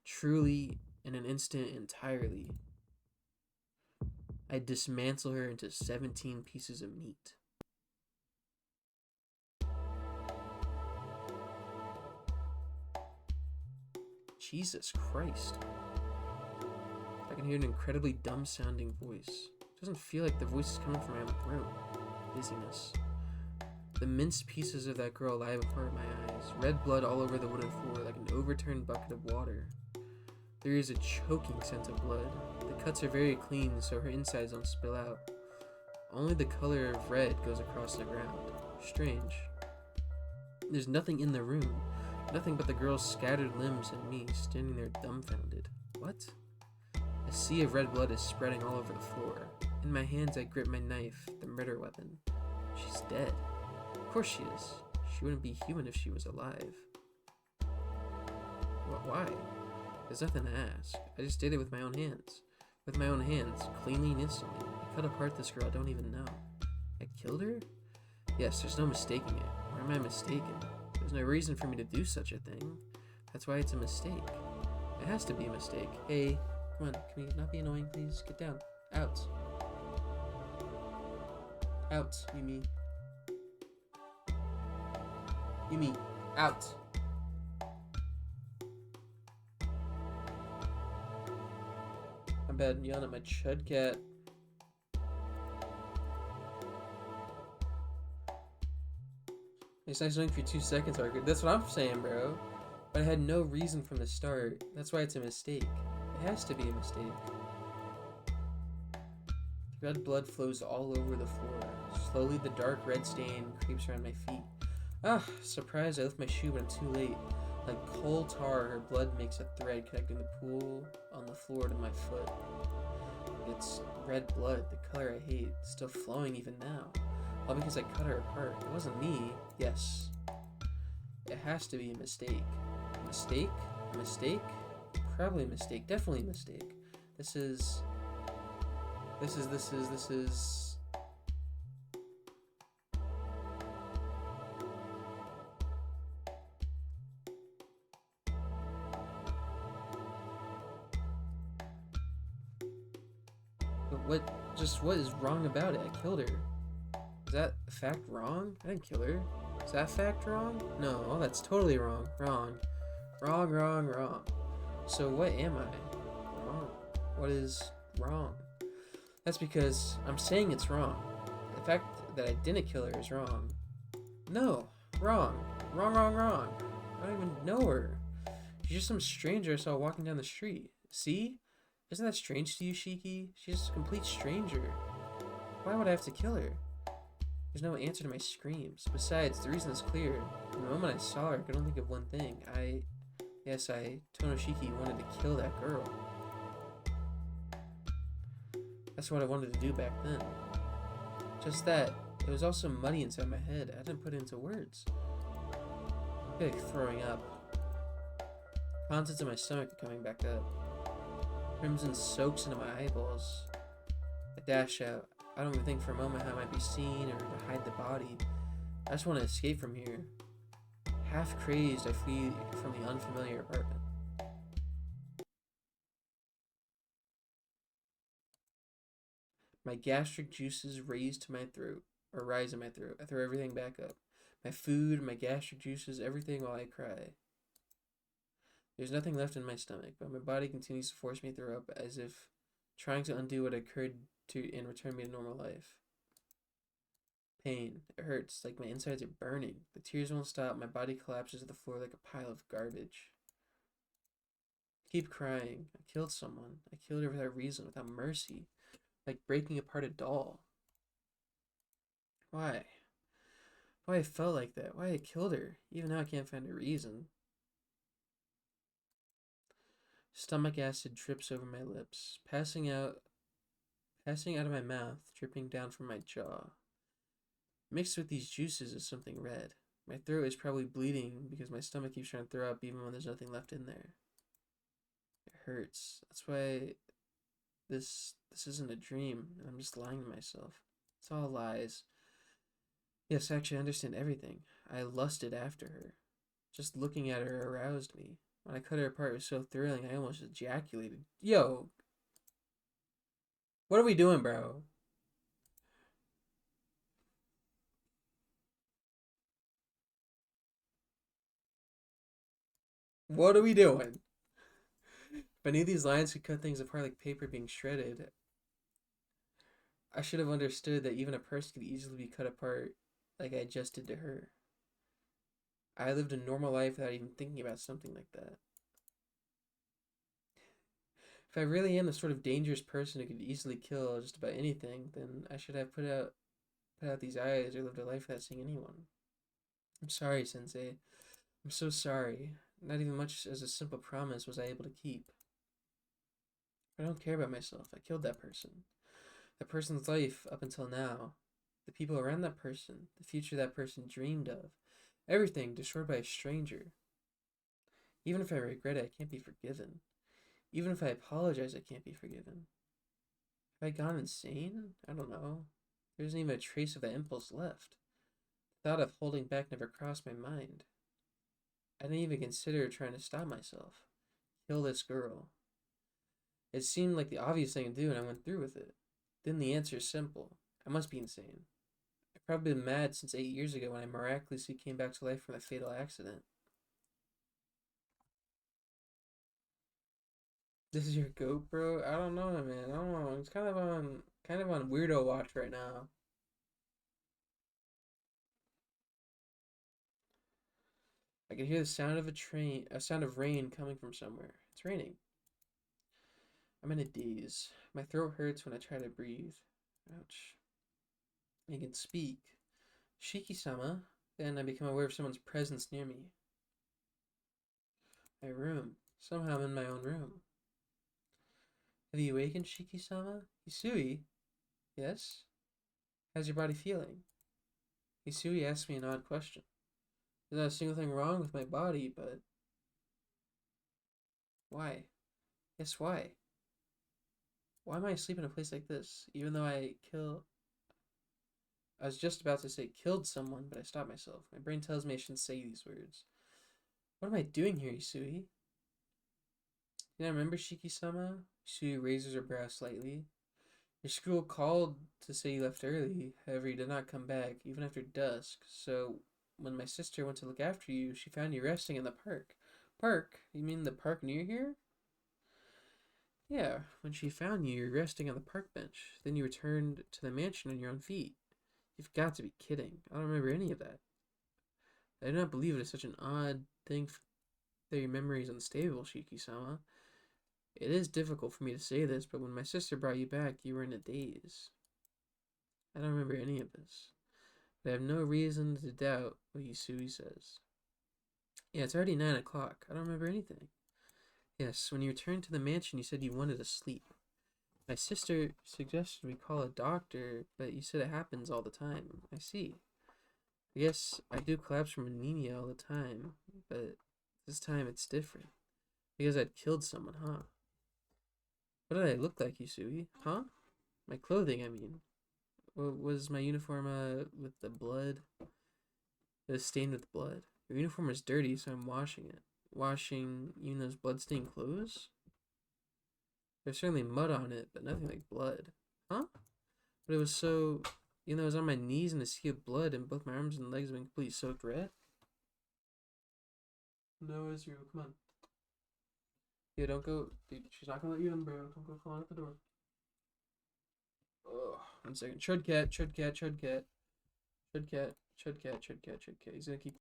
Truly, in an instant, entirely. I dismantle her into 17 pieces of meat. Jesus Christ. I can hear an incredibly dumb-sounding voice. It doesn't feel like the voice is coming from my throat. Dizziness. The minced pieces of that girl lie before my eyes. Red blood all over the wooden floor like an overturned bucket of water. There is a choking scent of blood. The cuts are very clean, so her insides don't spill out. Only the color of red goes across the ground. Strange. There's nothing in the room. Nothing but the girl's scattered limbs and me standing there dumbfounded. What? A sea of red blood is spreading all over the floor. In my hands I grip my knife, the murder weapon. She's dead. Of course she is. She wouldn't be human if she was alive. Why? There's nothing to ask. I just did it with my own hands. With my own hands, cleanly and instantly. I cut apart this girl I don't even know. I killed her? Yes, there's no mistaking it. Or am I mistaken? There's no reason for me to do such a thing. That's why it's a mistake. It has to be a mistake. Hey, come on, can we not be annoying, please? Get down. Out. Out, Yumi. Yumi, out. I'm bad yelling at my chud cat. It's nice knowing for 2 seconds, Arcueid. That's what I'm saying, bro. But I had no reason from the start. That's why it's a mistake. It has to be a mistake. Red blood flows all over the floor. Slowly, the dark red stain creeps around my feet. Ah, surprised I left my shoe, but I'm too late. Like coal tar, her blood makes a thread connecting the pool on the floor to my foot. It's red blood, the color I hate, still flowing even now. All because I cut her apart. It wasn't me. Yes. It has to be a mistake. A mistake? A mistake? Probably a mistake. Definitely a mistake. This is... But what is wrong about it? I killed her. Is that fact wrong? I didn't kill her. Is that fact wrong? No, that's totally wrong. Wrong. Wrong. So what am I? Wrong. What is wrong? That's because I'm saying it's wrong. The fact that I didn't kill her is wrong. No. Wrong. Wrong. I don't even know her. She's just some stranger I saw walking down the street. See? Isn't that strange to you, Shiki? She's just a complete stranger. Why would I have to kill her? There's no answer to my screams. Besides, the reason is clear. The moment I saw her, I could only think of one thing. Tonoshiki wanted to kill that girl. That's what I wanted to do back then. Just that, it was also muddy inside my head. I didn't put it into words. I feel like throwing up. Contents of my stomach are coming back up. Crimson soaks into my eyeballs. I dash out. I don't even think for a moment how I might be seen or to hide the body. I just want to escape from here. Half crazed, I flee from the unfamiliar apartment. My gastric juices rise to my throat, or rise in my throat. I throw everything back up. My food, my gastric juices, everything while I cry. There's nothing left in my stomach, but my body continues to force me to throw up as if trying to undo what occurred to and return me to normal life. Pain. It hurts, like my insides are burning. The tears won't stop. My body collapses to the floor like a pile of garbage. I keep crying. I killed someone. I killed her without reason, without mercy, like breaking apart a doll. Why? Why I felt like that? Why I killed her? Even now I can't find a reason. Stomach acid drips over my lips, passing out of my mouth, dripping down from my jaw. Mixed with these juices is something red. My throat is probably bleeding because my stomach keeps trying to throw up even when there's nothing left in there. It hurts. That's why this isn't a dream. I'm just lying to myself. It's all lies. Yes, actually, I understand everything. I lusted after her. Just looking at her aroused me. When I cut her apart, it was so thrilling, I almost ejaculated. Yo, what are we doing, bro? What are we doing? If I knew these lines could cut things apart like paper being shredded, I should have understood that even a person could easily be cut apart like I just did to her. I lived a normal life without even thinking about something like that. If I really am the sort of dangerous person who could easily kill just about anything, then I should have put out these eyes or lived a life without seeing anyone. I'm sorry, Sensei. I'm so sorry. Not even much as a simple promise was I able to keep. I don't care about myself. I killed that person. That person's life up until now. The people around that person. The future that person dreamed of. Everything destroyed by a stranger. Even if I regret it, I can't be forgiven. Even if I apologize, I can't be forgiven. Have I gone insane? I don't know. There isn't even a trace of that impulse left. The thought of holding back never crossed my mind. I didn't even consider trying to stop myself. Kill this girl. It seemed like the obvious thing to do, and I went through with it. Then the answer is simple. I must be insane. I've probably been mad since 8 years ago when I miraculously came back to life from a fatal accident. This is your goat, bro? I don't know, man. I don't know. It's kind of on weirdo watch right now. I can hear the sound of a sound of rain coming from somewhere. It's raining. I'm in a daze. My throat hurts when I try to breathe. Ouch. I can speak. Shiki-sama. Then I become aware of someone's presence near me. My room. Somehow I'm in my own room. Have you awakened, Shiki-sama? Hisui? Yes? How's your body feeling? Hisui asked me an odd question. There's not a single thing wrong with my body, but... Why? Yes, why? Why am I asleep in a place like this? Even though I was just about to say killed someone, but I stopped myself. My brain tells me I shouldn't say these words. What am I doing here, Hisui? Do you not remember Shiki-sama? Hisui raises her brow slightly. Your school called to say you left early, however you did not come back, even after dusk, so when my sister went to look after you, she found you resting in the park. Park? You mean the park near here? Yeah, when she found you, you were resting on the park bench. Then you returned to the mansion on your own feet. You've got to be kidding. I don't remember any of that. I do not believe it is such an odd thing that your memory is unstable, Shiki-sama. It is difficult for me to say this, but when my sister brought you back, you were in a daze. I don't remember any of this. But I have no reason to doubt what Yusui says. Yeah, it's already 9 o'clock. I don't remember anything. Yes, when you returned to the mansion, you said you wanted to sleep. My sister suggested we call a doctor, but you said it happens all the time. I see. I guess I do collapse from anemia all the time, but this time it's different. Because I'd killed someone, huh? What did I look like, Yusui? Huh? My clothing, I mean. What was my uniform with the blood? It was stained with blood. Your uniform is dirty, so I'm washing it. Washing Yuna's blood-stained clothes? There's certainly mud on it, but nothing like blood. Huh? But it was so... I was on my knees in a sea of blood, and both my arms and legs have been completely soaked red. No, Israel, come on. Yeah, don't go. Dude, she's not gonna let you in, bro. Don't go falling out the door. Ugh. 1 second. Chud cat, chud cat, chud cat. Chud cat, chud cat, chud cat, chud cat. He's gonna keep.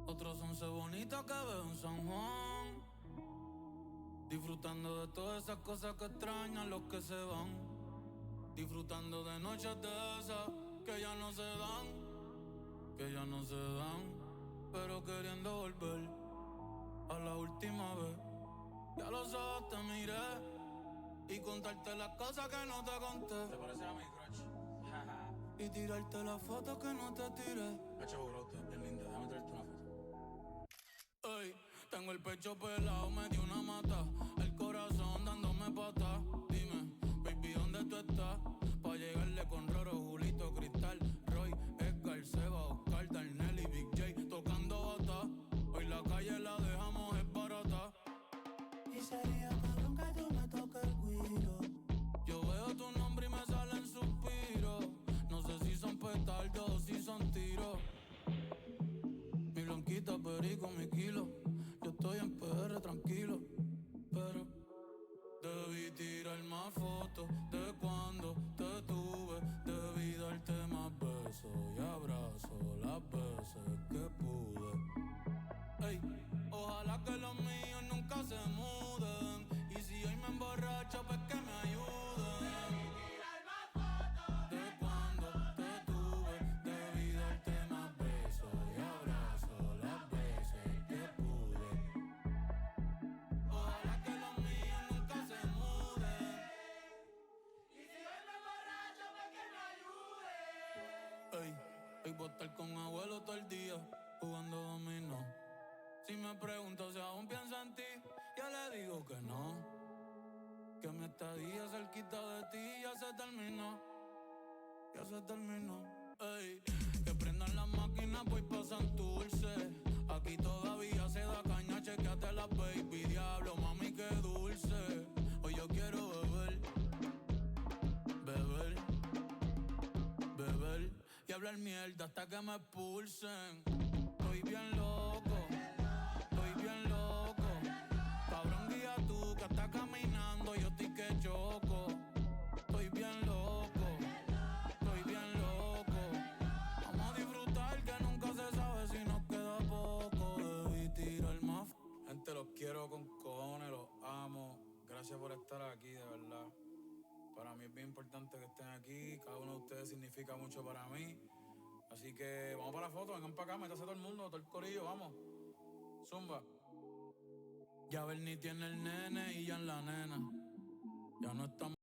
Otros 11 bonitas que veo en San Juan, disfrutando de todas esas cosas que extrañan los que se van, disfrutando de noches de esas que ya no se dan, pero queriendo volver a la última vez. Ya los ojos te miré y contarte las cosas que no te conté. ¿Te parece a mi crush? Y tirarte las fotos que no te tiré. Hacho, bro, bien linda, déjame traerte una foto. Ey, tengo el pecho pelado, me dio una mata, el corazón dándome pata. Dime, baby, ¿dónde tú estás? Pa' llegarle con Roro, Julito, Cristal, Roy, Edgar, Seba, Oscar, Darnell y Big J tocando bata. Hoy la calle la dejamos es barata. Y sería cabrón que tú me toques el guiro. Yo veo tu nombre y me salen suspiros. No sé si son petardos o si son tiros. Mi blanquita perico, mi kilo. Yo estoy en PR tranquilo, pero debí tirar más fotos de cuando te tuve. Debí darte más besos y abrazos las veces que pude. Ey, ojalá que los míos nunca se muden. Y si hoy me emborracho, pues que me ayuden. De cuando te tuve, debí darte más besos y abrazos las veces que pude. Ojalá que los míos nunca se muden. Y si hoy me emborracho, pues que me ayuden. Ey, hoy voy a estar con abuelo todo el día, jugando dominó. Si me pregunto si aún pienso en ti, yo le digo que no. Que mi estadía cerquita de ti ya se terminó. Ya se terminó. Ey, que prendan las máquinas, voy pa' Santurce. Aquí todavía se da caña, chequeate la baby. Diablo, mami, qué dulce. Hoy yo quiero beber, beber, beber y hablar mierda hasta que me expulsen. Estoy bien loco, estoy bien loco. Cabrón, guía tú que estás caminando, yo estoy que choco. Estoy bien loco, estoy bien loco. Vamos a disfrutar que nunca se sabe si nos queda poco. Debí tirar más. Gente, los quiero con cojones, los amo. Gracias por estar aquí, de verdad. Para mí es bien importante que estén aquí. Cada uno de ustedes significa mucho para mí. Así que vamos para la foto, vengan para acá, métase todo el mundo, todo el corillo, vamos. Zumba. Ya Bernie tiene el nene y ya en la nena. Ya no estamos.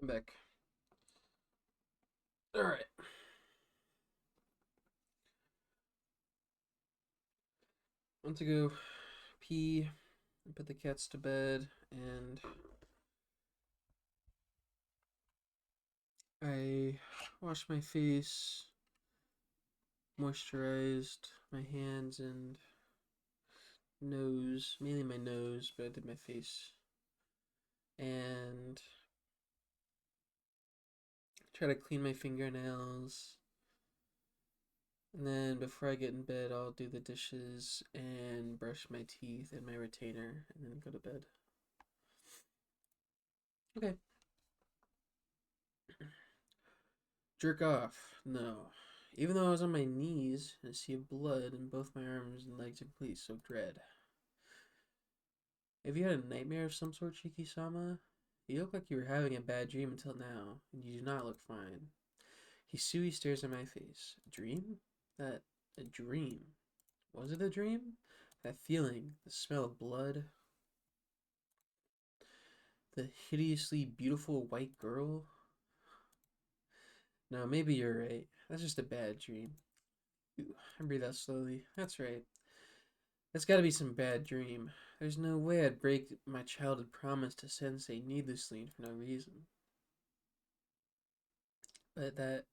I'm back. All right. I want to go pee and put the cats to bed, and I washed my face, moisturized my hands and nose, mainly my nose, but I did my face, and try to clean my fingernails. And then before I get in bed, I'll do the dishes and brush my teeth and my retainer, and then go to bed. Okay. Jerk off. No. Even though I was on my knees, and a sea of blood in both my arms and legs are completely soaked red. Have you had a nightmare of some sort, Shiki-sama? You look like you were having a bad dream until now, and you do not look fine. Hisui stares at my face. A dream? A dream. Was it a dream? That feeling, the smell of blood, the hideously beautiful white girl? No, maybe you're right. That's just a bad dream. Ooh, I breathe out slowly. That's right. That's gotta be some bad dream. There's no way I'd break my childhood promise to Sensei needlessly for no reason. But that...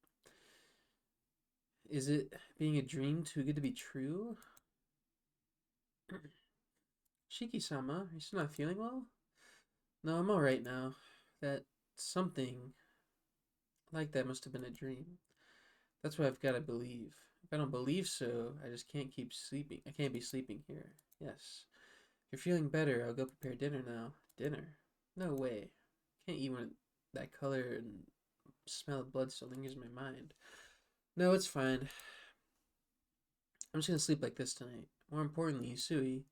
Is it being a dream too good to be true? Shiki-sama, are you still not feeling well? No, I'm alright now. That something like that must have been a dream. That's what I've gotta believe. If I don't believe so, I just can't keep sleeping. I can't be sleeping here. Yes. If you're feeling better, I'll go prepare dinner now. Dinner? No way. Can't eat when that color and smell of blood still lingers in my mind. No, it's fine. I'm just gonna sleep like this tonight. More importantly, Sui.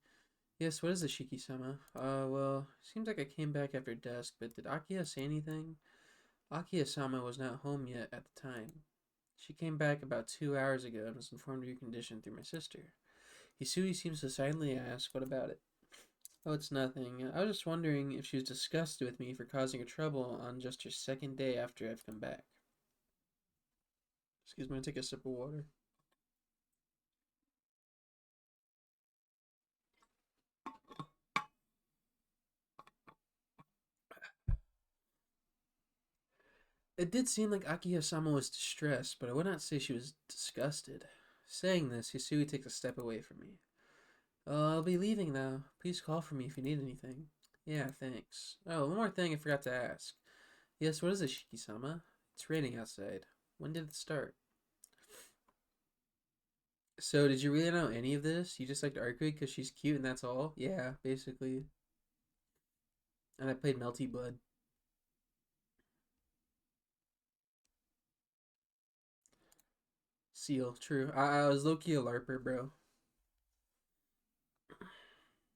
Yes, what is it, Shiki-sama? Well, seems like I came back after dusk, but did Akiya say anything? Akiya-sama was not home yet at the time. She came back about 2 hours ago and was informed of your condition through my sister. Hisui seems to silently ask, what about it? Oh, it's nothing. I was just wondering if she was disgusted with me for causing her trouble on just her second day after I've come back. Excuse me, I take a sip of water. It did seem like Akiya-sama was distressed, but I would not say she was disgusted. Saying this, Hisui takes a step away from me. I'll be leaving now. Please call for me if you need anything. Yeah, thanks. Oh, one more thing I forgot to ask. Yes, what is it, Shiki-sama? It's raining outside. When did it start? So, did you really know any of this? You just liked Arcueid because she's cute and that's all? Yeah, basically. And I played Melty Blood. Seal, true. I was low-key a LARPer, bro.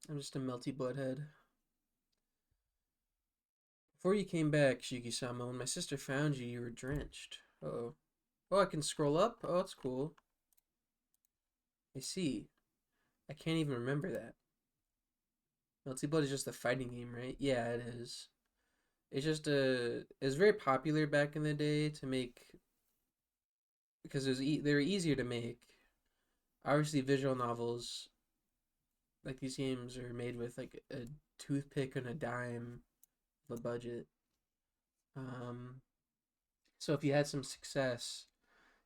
I'm just a Melty Blood head. Before you came back, Shiki-sama, when my sister found you, you were drenched. Uh-oh. Oh, I can scroll up? Oh, that's cool. I see. I can't even remember that. Melty Blood is just a fighting game, right? Yeah, it is. It's just a... It's very popular back in the day to make... Because they were easier to make. Obviously, visual novels, like these games, are made with like a toothpick and a dime of a budget. Um, so if you had some success,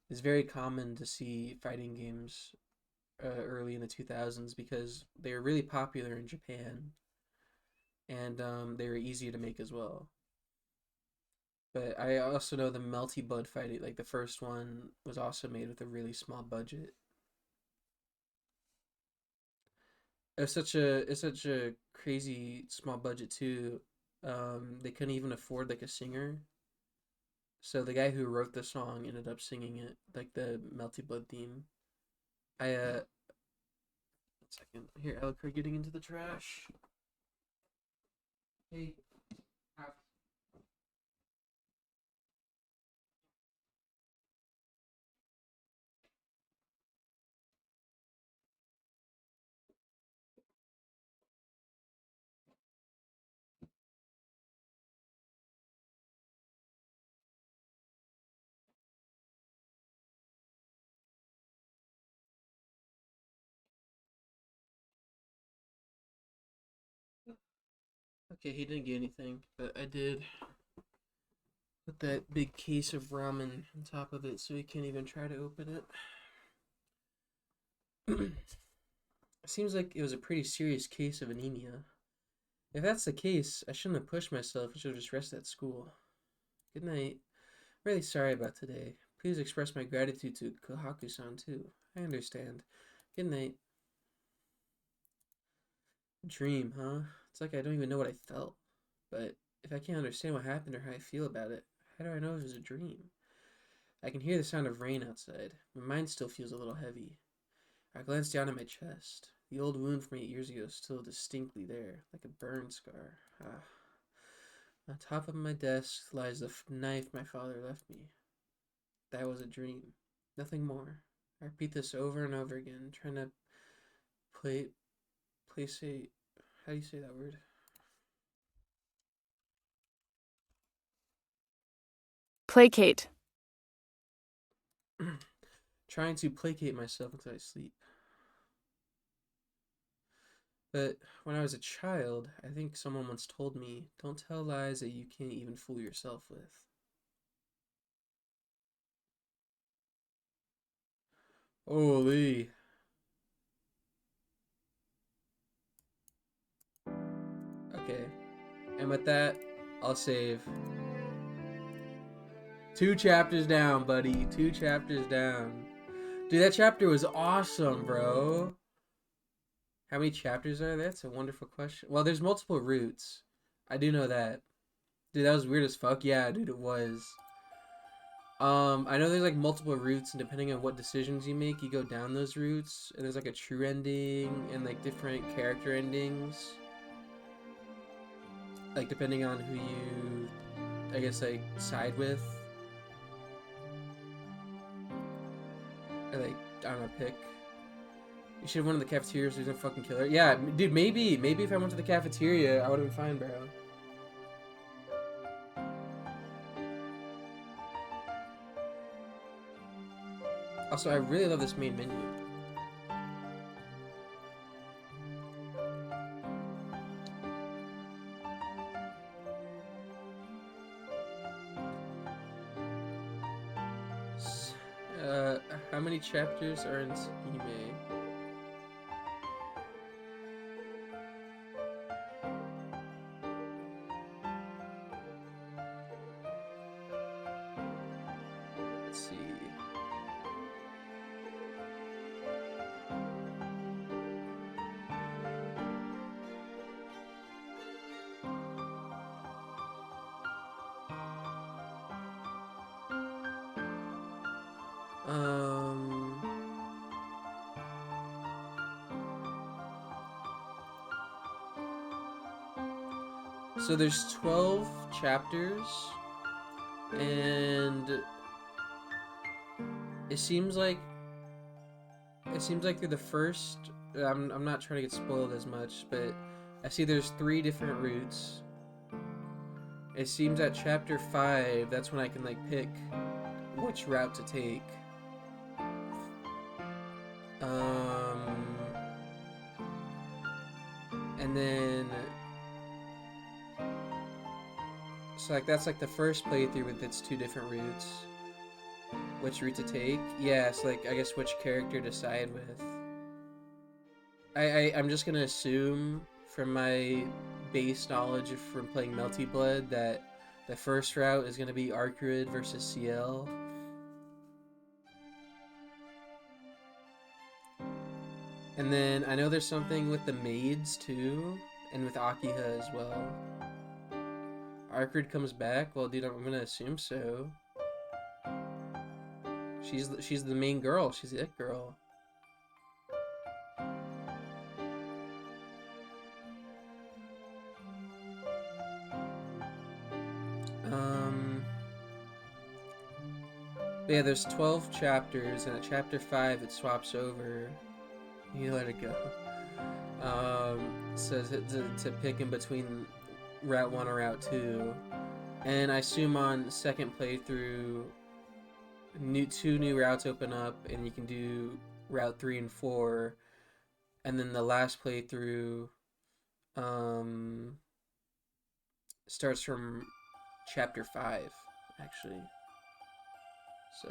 it's very common to see fighting games early in the 2000s because they were really popular in Japan, and they were easy to make as well. But I also know the Melty Blood fighting, like the first one, was also made with a really small budget. It's such a crazy small budget too. They couldn't even afford like a singer, so the guy who wrote the song ended up singing it, like the Melty Blood theme. I 1 second here, Elker getting into the trash. Hey, Okay, he didn't get anything, but I did put that big case of ramen on top of it so he can't even try to open it. It seems like it was a pretty serious case of anemia. If that's the case, I shouldn't have pushed myself. I should have just rested at school. Good night. Really sorry about today. Please express my gratitude to Kohaku-san too. I understand. Good night. Dream, huh? It's like I don't even know what I felt. But if I can't understand what happened or how I feel about it, how do I know if it was a dream? I can hear the sound of rain outside. My mind still feels a little heavy. I glance down at my chest. The old wound from 8 years ago is still distinctly there, like a burn scar. Ah. On top of my desk lies the knife my father left me. That was a dream. Nothing more. I repeat this over and over again, trying to placate. How do you say that word? Placate. Trying to placate myself until I sleep. But when I was a child, I think someone once told me, don't tell lies that you can't even fool yourself with. Holy. Okay. And with that, I'll save. 2 chapters down, buddy. 2 chapters down. Dude, that chapter was awesome, bro. How many chapters are there? That's a wonderful question. Well, there's multiple routes. I do know that. Dude, that was weird as fuck. Yeah, dude, it was. I know there's like multiple routes, and depending on what decisions you make, you go down those routes. And there's like a true ending and like different character endings. Like depending on who you, I guess, like side with. Or like, I don't know, pick. You should have went to the cafeteria so he's gonna fucking kill her. Yeah, dude, maybe if I went to the cafeteria, I would have been fine, bro. Also, I really love this main menu. How many chapters are in Hime? Let's see. So there's 12 chapters, and it seems like through the first, I'm not trying to get spoiled as much, but I see there's 3 different routes. It seems at chapter 5, that's when I can like pick which route to take. And then so like that's like the first playthrough with its 2 different routes. Which route to take? Yeah, so like I guess which character to side with. I'm just gonna assume from my base knowledge from playing Melty Blood that the first route is gonna be Arcueid versus CL. And then I know there's something with the maids too, and with Akiha as well. Arcueid comes back? Well, dude, I'm gonna assume so. She's the main girl. She's the it girl. But yeah, there's 12 chapters, and at chapter 5 it swaps over. You let it go. So to pick in between Route 1 or Route 2. And I assume on second playthrough, 2 new routes open up, and you can do Route 3 and 4. And then the last playthrough, starts from chapter 5, actually. So.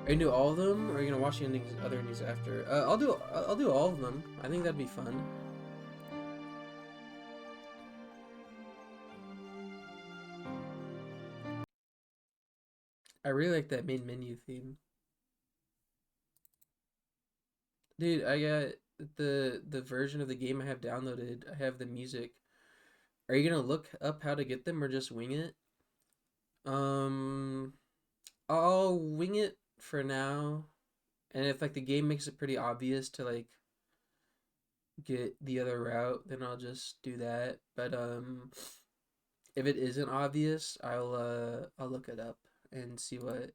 Are you gonna do all of them, or are you gonna watch the endings, other endings after? I'll do all of them. I think that'd be fun. I really like that main menu theme, dude. I got the version of the game I have downloaded. I have the music. Are you gonna look up how to get them, or just wing it? Um, I'll wing it for now, and if like the game makes it pretty obvious to like get the other route, then I'll just do that. But if it isn't obvious, I'll look it up and see what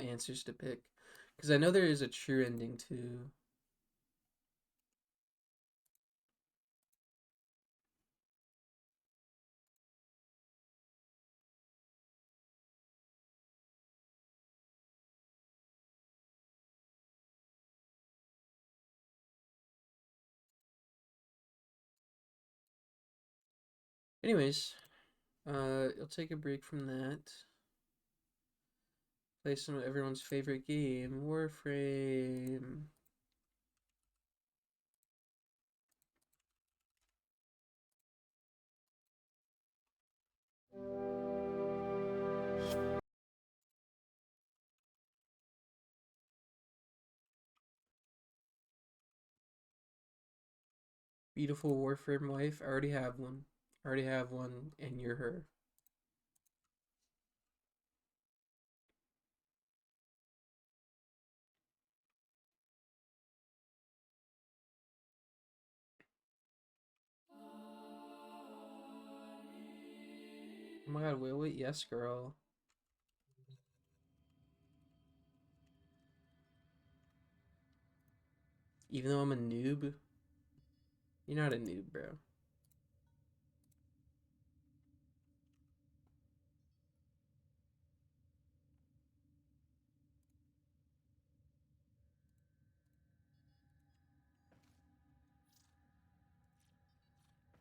answers to pick, because I know there is a true ending too. Anyways, I'll take a break from that. Play some of everyone's favorite game, Warframe. Beautiful Warframe wife. I already have one. I already have one, and you're her. Oh my god, will it? Yes, girl. Even though I'm a noob, you're not a noob, bro.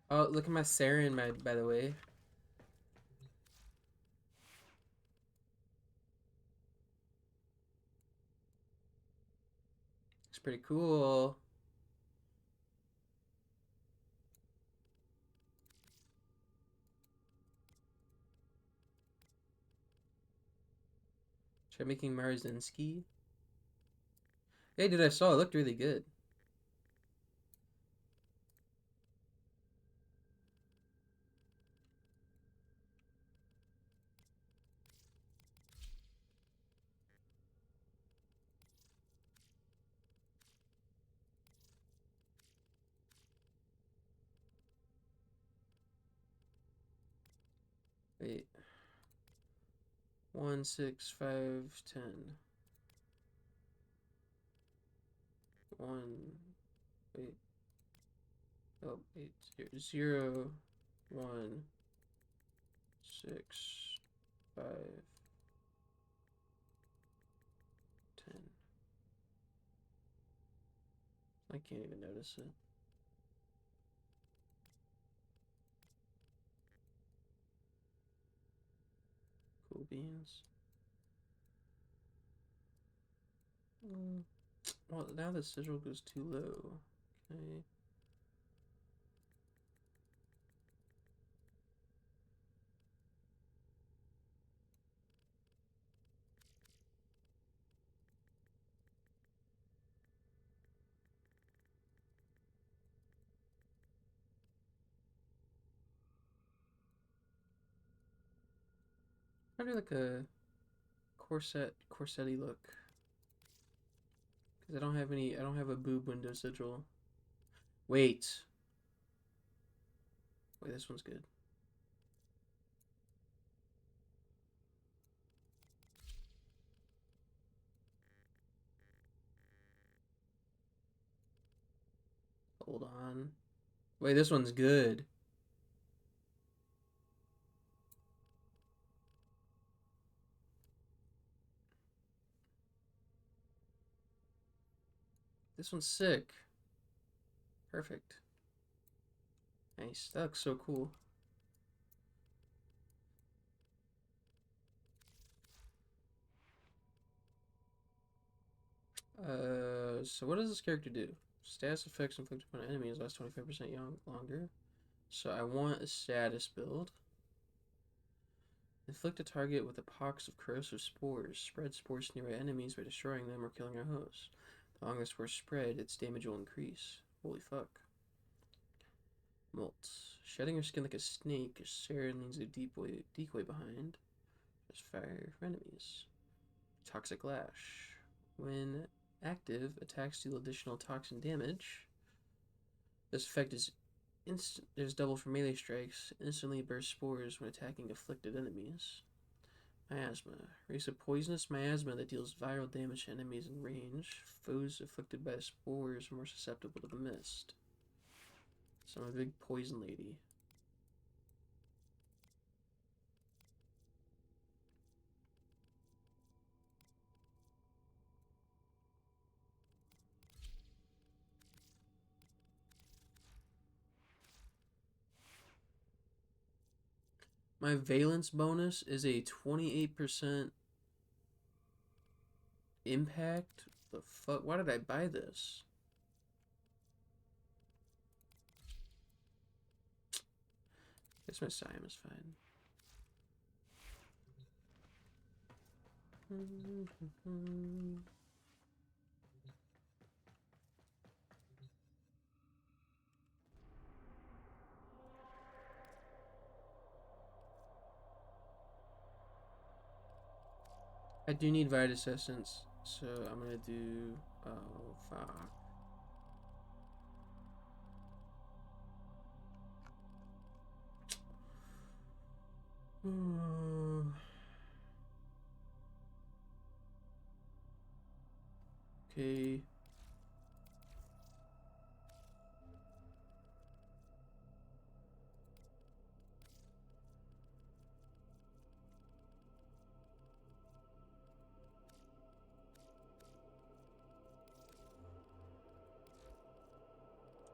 Oh, look at my Saren, by the way. It's pretty cool. Try making Marzinski. Hey, dude, I saw it looked really good. Wait. 1, 6, 5, 10. 1. Wait. Oh, 8, 0, 1, 6, 5, 10. I can't even notice it. Cool beans. Well, now the sigil goes too low. Okay. I do like a corset-y look. Because I don't have a boob window sigil. Wait. Wait, this one's good. Hold on. Wait, this one's good. This one's sick. Perfect. Nice. That looks so cool. So what does this character do? Status effects inflicted upon enemies last 25% longer. So I want a status build. Inflict a target with a pox of corrosive spores. Spread spores to nearby enemies by destroying them or killing our host. The longer the spores spread, its damage will increase. Holy fuck. Molt. Shedding her skin like a snake, Sarah leans a decoy behind. There's fire for enemies. Toxic Lash. When active, attacks deal additional toxin damage. This effect is instant. There's double for melee strikes. Instantly burst spores when attacking afflicted enemies. Miasma. Release a poisonous miasma that deals viral damage to enemies in range. Foes afflicted by the spores are more susceptible to the mist. So I'm a big poison lady. My valence bonus is a 28% impact. The fuck? Why did I buy this? Guess my Siam is fine. I do need Vitus Essence, so I'm gonna do. Oh, fuck. Okay.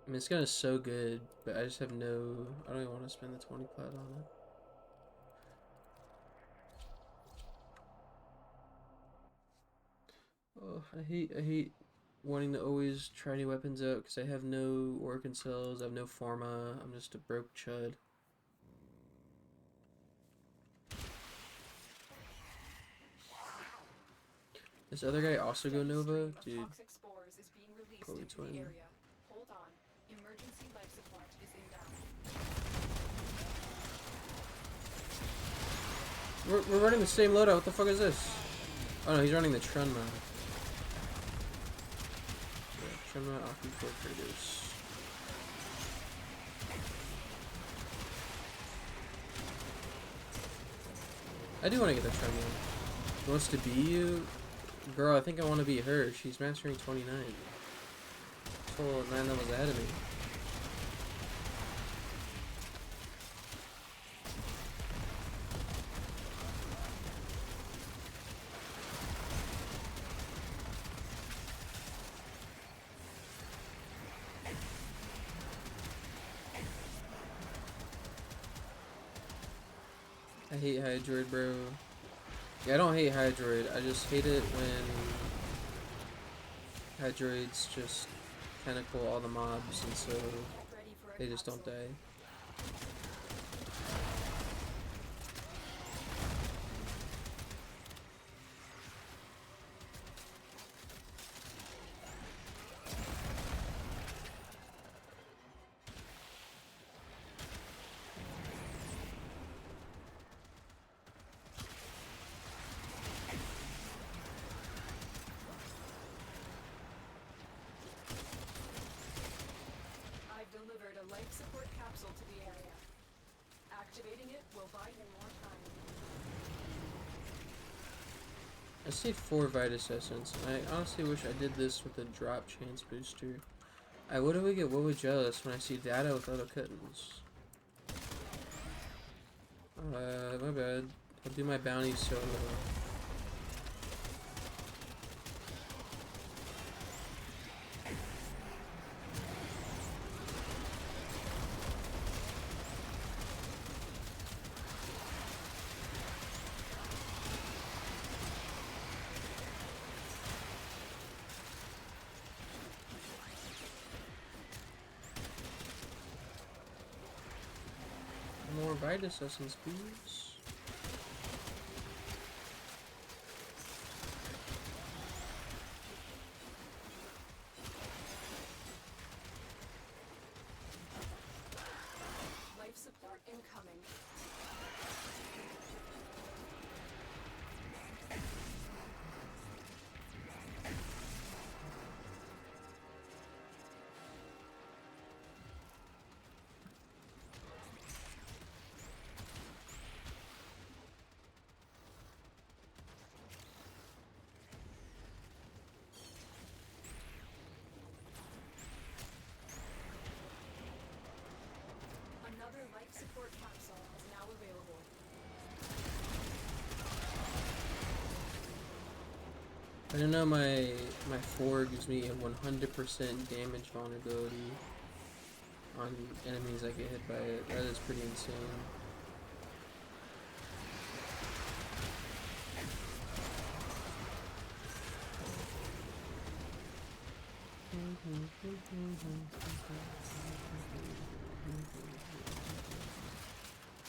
I mean, this gun is so good, but I just have no. I don't even want to spend the 20 plat on it. Oh, I hate wanting to always try new weapons out because I have no Orkin cells, I have no Pharma, I'm just a broke chud. This other guy also go Nova? Dude. Holy twin. Hold on. Emergency life support is inbound. We're running the same loadout, what the fuck is this? Oh no, he's running the Trunma. Yeah, Trunma, Arcueid, Traders. I do want to get the Trunma. Wants to be you? Girl, I think I want to be her. She's mastering 29. Full 9 levels ahead of me. I hate Hydroid, bro. Yeah, I don't hate Hydroid. I just hate it when Hydroids just tentacle all the mobs and so they just don't die. Life support capsule to the area. Activating it will buy you more time. I see 4 Vitus Essence. I honestly wish I did this with a drop chance booster. I would get Wowo jealous when I see data with other kittens. My bad. I'll do my bounty solo. more Vitus Essence, please. Life support incoming. Another life support capsule is now available. I don't know, my 4 gives me a 100% damage vulnerability on enemies that get hit by it. That is pretty insane.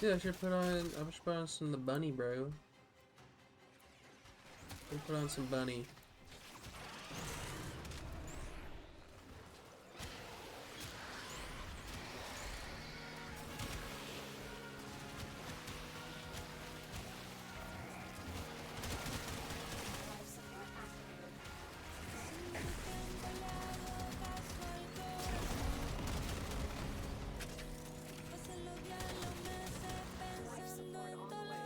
Dude, I should put on some of the bunny, bro. Put on some bunny. Life support activated. Life support on the way.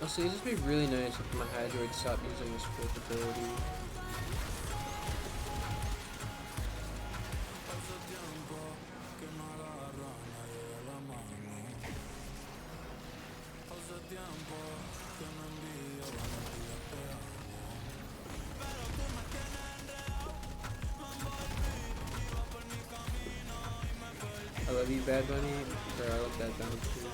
Also, it'd just be really nice if my Hydroid stopped using his fourth ability. I love you, Bad Bunny. Or I love Bad Bunny too.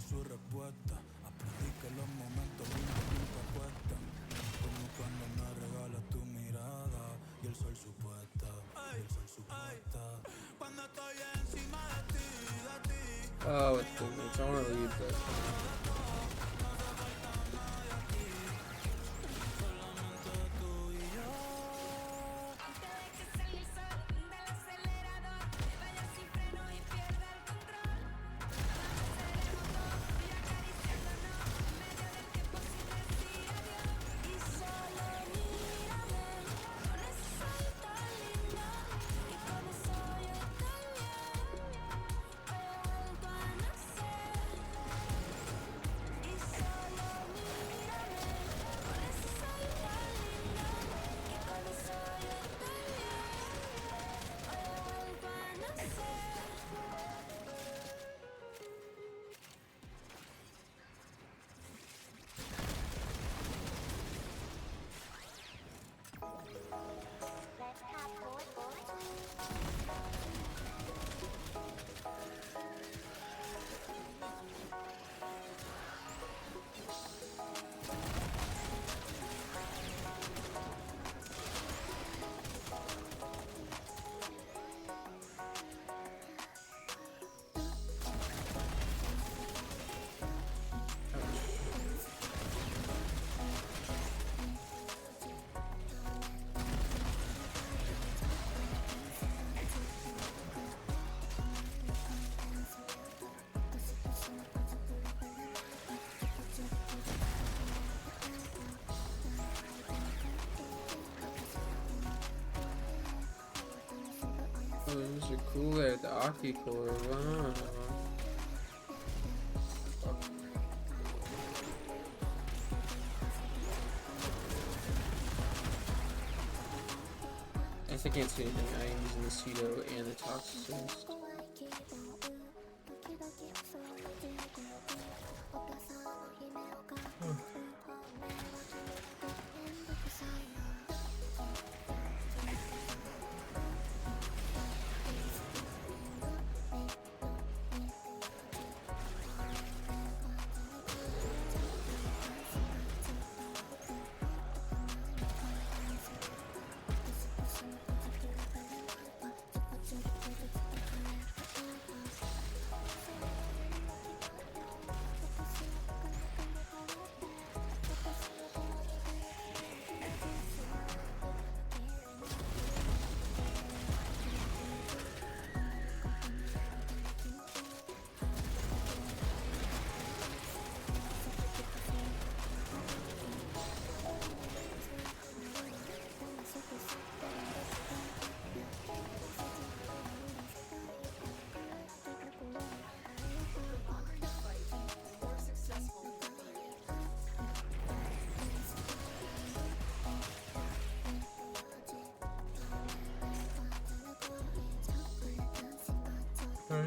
Su respuesta, aprendí que los momentos lindos nunca cuestan, como cuando me regalas tu mirada y el sol supuesta, y el sol supuesta. Cuando estoy encima de ti. Oh, it's teammates. I want to leave this. Solamente tú y yo. There's a cooler at the Aki cooler. Wow. I guess I can't see anything. I am using the pseudo and the toxicist.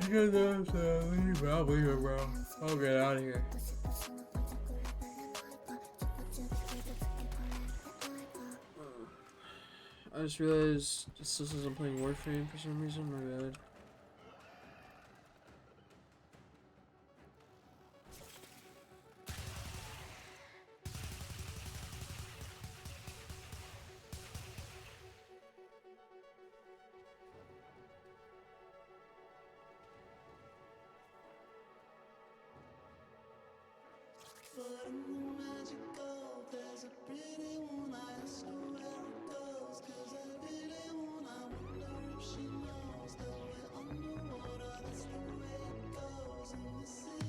You guys leave. I'll leave it, bro. I'll get out of here. I just realized it still says I'm playing Warframe for some reason. My bad. But in the magical, there's a pretty one. I ask her where it goes, 'cause every day when I wonder if she knows that we're underwater, that's the way it goes in the city.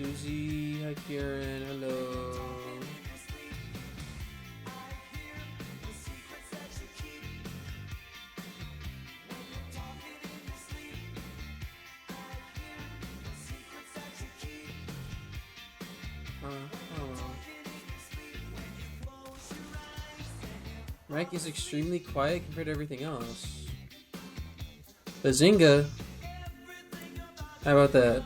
Susie, hi Kieran, hello. Mike is extremely quiet compared to everything else. Bazinga! How about that?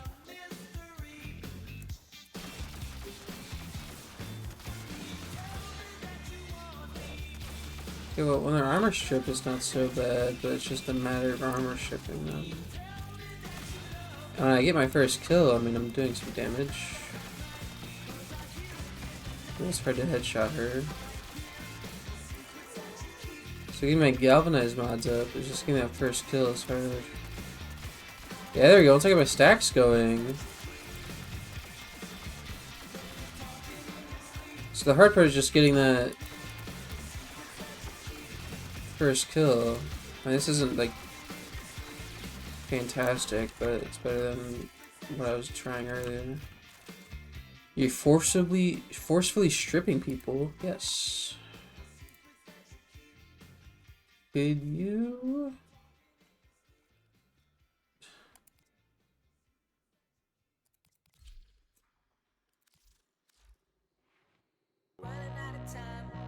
Okay, well, when they're armor stripped, it's not so bad, but it's just a matter of armor stripping them. And when I get my first kill, I mean, I'm doing some damage. It's hard to headshot her. So getting my galvanized mods up, it's just getting that first kill is hard. Yeah, there we go. Let's get my stacks going. So the hard part is just getting that first kill. I mean, this isn't like fantastic, but it's better than what I was trying earlier. You're forcefully stripping people. Yes. Did you?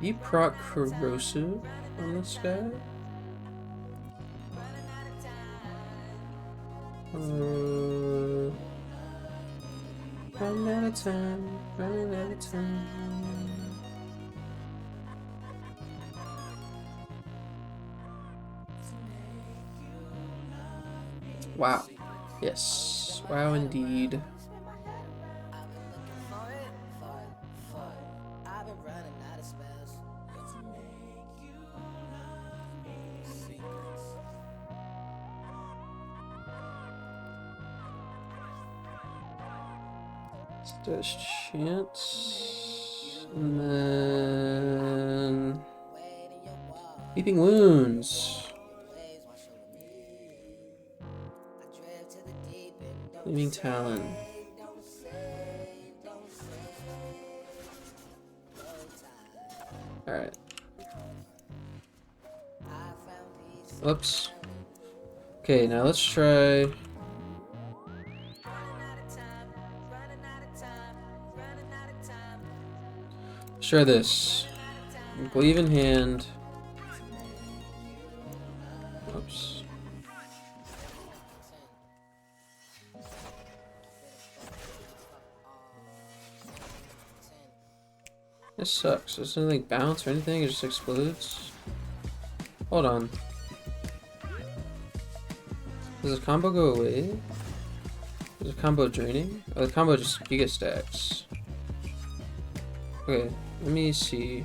You proc corrosive on this guy? Running out of time, running out of time. Wow. Yes. Wow, indeed. There's chance. And then Heaping Wounds. Gleaming Talon. Alright. Whoops. Okay, now let's try. Let's try this. Glaive in hand. Oops. This sucks. Does anything bounce or anything? It just explodes. Hold on. Does the combo go away? Is the combo draining? Oh, the combo just, you get stacks. Okay, let me see.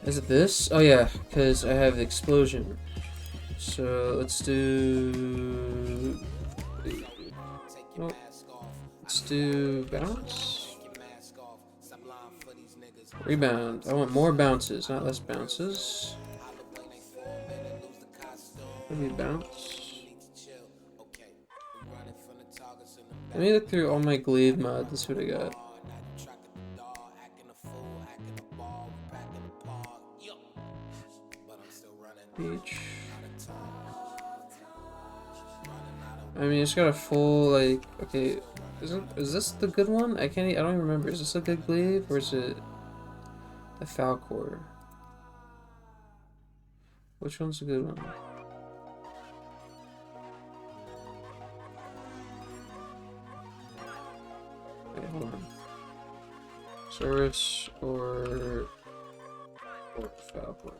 Is it this? Oh yeah, because I have the explosion. So let's do. Oh, let's do bounce. Rebound. I want more bounces, not less bounces. Let me bounce. Let me look through all my glaive mods. That's what I got. Beach. I mean, it's got a full like. Okay, is this the good one? I don't even remember. Is this a good glaive or is it the Falcor? Which one's a good one? Okay, hold on. Saurus or Falcor?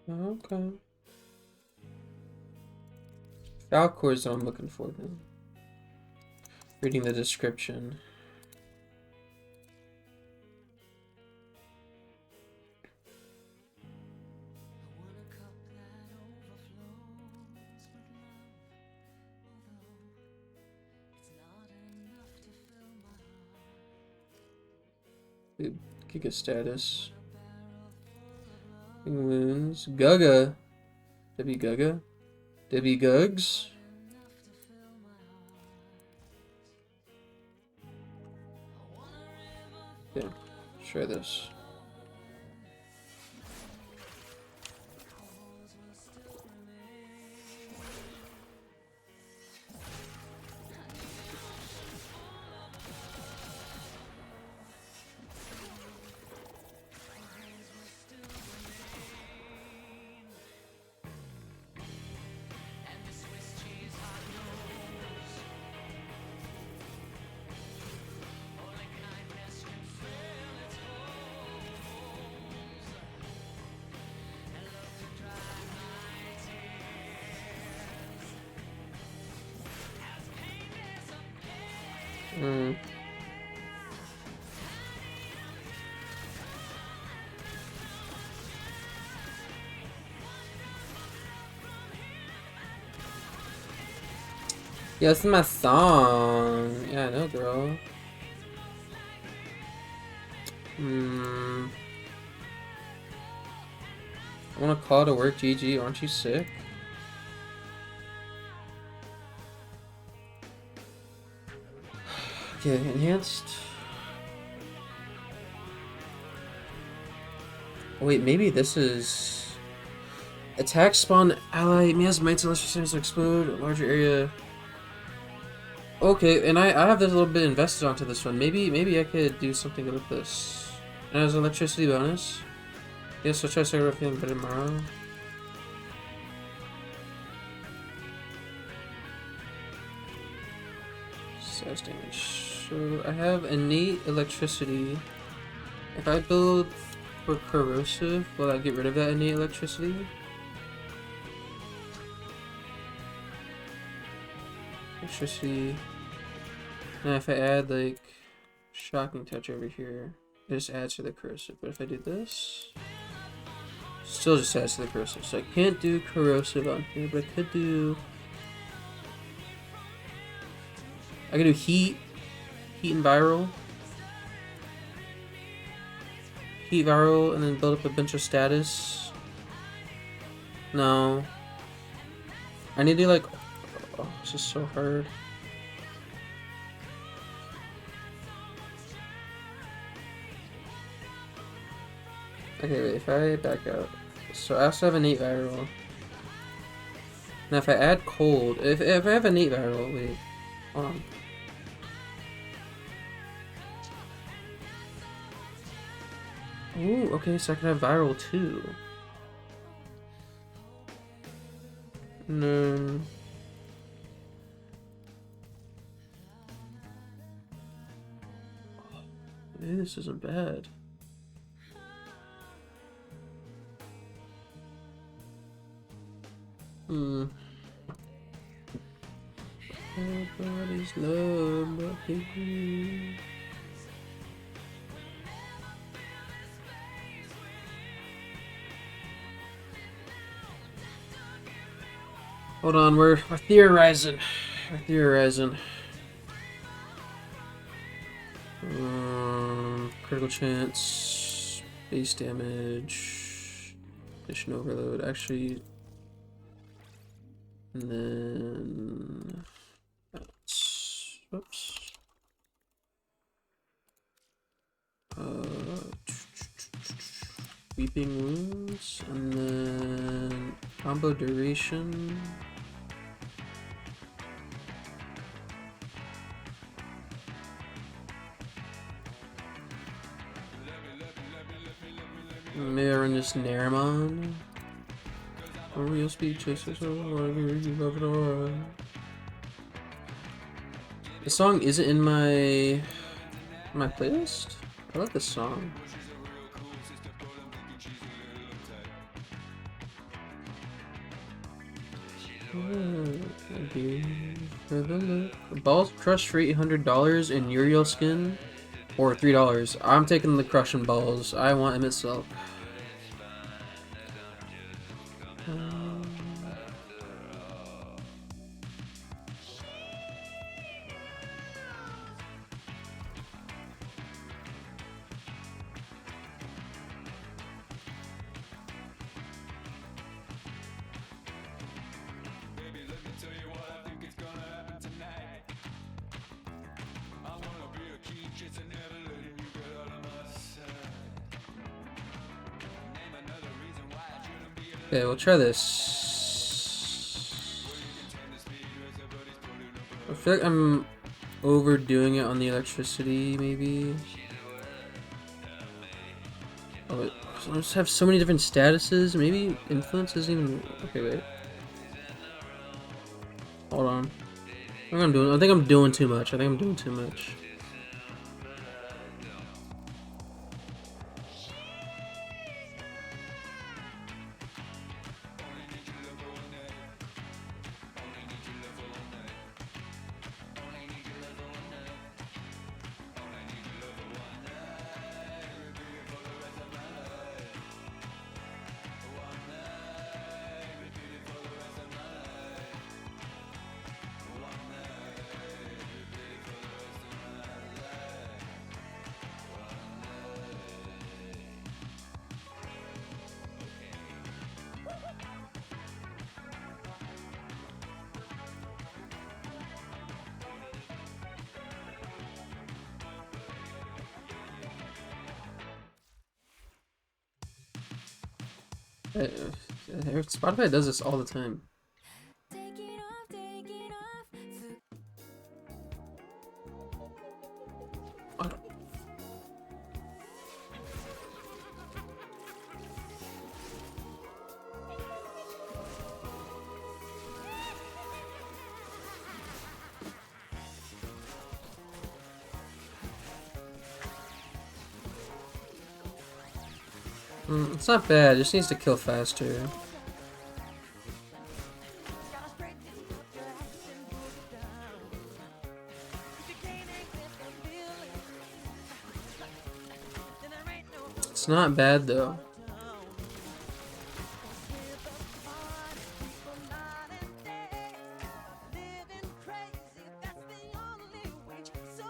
Okay. Falcor is what I'm looking for then. Reading the description. Giga status. Wounds. Guga. W Guga. W Gugs. Yeah, try this. Yeah, this is my song. Yeah, I know, girl. I want to call to work, GG. Aren't you sick? Okay, enhanced. Wait, maybe this is attack spawn ally. Mia's might celestial to explode a larger area. Okay, and I have this little bit invested onto this one. Maybe I could do something good with this. And as an electricity bonus. Yes, I'll try to start feeling better tomorrow. Size damage. So I have innate electricity. If I build for corrosive, will I get rid of that innate electricity? Electricity. And if I add like shocking touch over here, it just adds to the corrosive. But if I do this, still just adds to the corrosive. So I can't do corrosive on here, but I could do. I could do heat and viral. Heat viral and then build up a bunch of status. No. I need to like. Oh, this is so hard. Okay, wait, if I back out. So I also have an 8 viral. Now if I add cold, if I have an 8 viral, wait, hold on. Ooh, okay, so I can have viral too. No. Maybe this isn't bad. Everybody's love but you. Hold on, we're theorizing. We're theorizing. Critical chance, base damage, mission overload. Actually. And then that's, whoops. Weeping wounds, and then combo duration. Maybe I run this Naramon. Or real speed chases. The song isn't in my playlist. I love this song. Balls crushed for $800 in Uriel skin, or $3. I'm taking the crushing balls. I want him itself. Okay, we'll try this. I feel like I'm overdoing it on the electricity, maybe. Oh, I just have so many different statuses. Maybe influence isn't even. Okay, wait. Hold on. I think I'm doing too much. Spotify does this all the time. It's not bad, it just needs to kill faster. It's not bad though.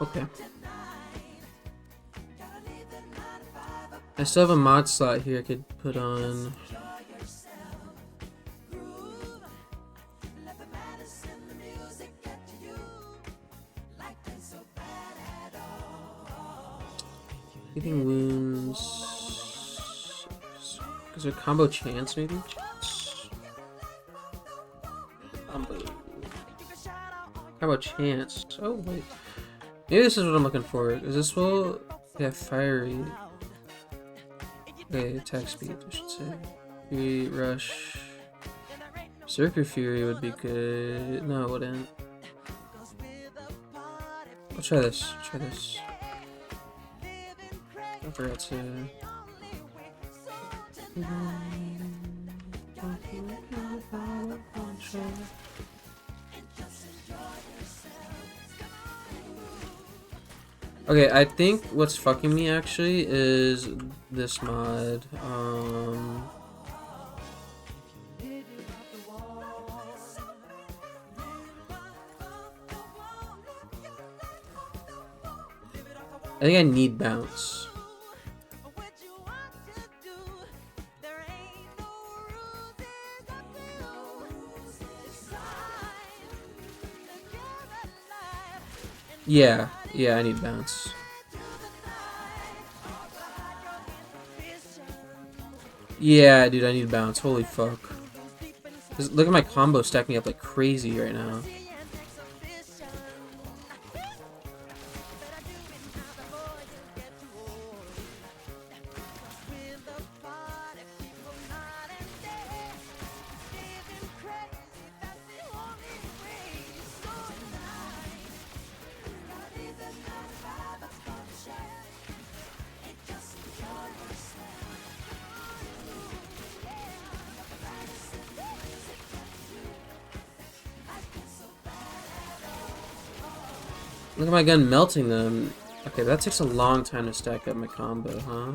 Okay. I still have a mod slot here I could put on. Healing wounds. Is there combo chance maybe? Combo chance. Oh wait. Maybe this is what I'm looking for. Is this will yeah, fiery. Okay, attack speed I should say. Fury rush. Berserker Fury would be good. No, it wouldn't. I'll try this. I forgot to. Okay, I think what's fucking me actually is this mod. I think I need bounce. Yeah, I need bounce. Yeah, dude, I need bounce. Holy fuck. Look at my combo stacking up like crazy right now. Look at my gun melting them. Okay, that takes a long time to stack up my combo, huh?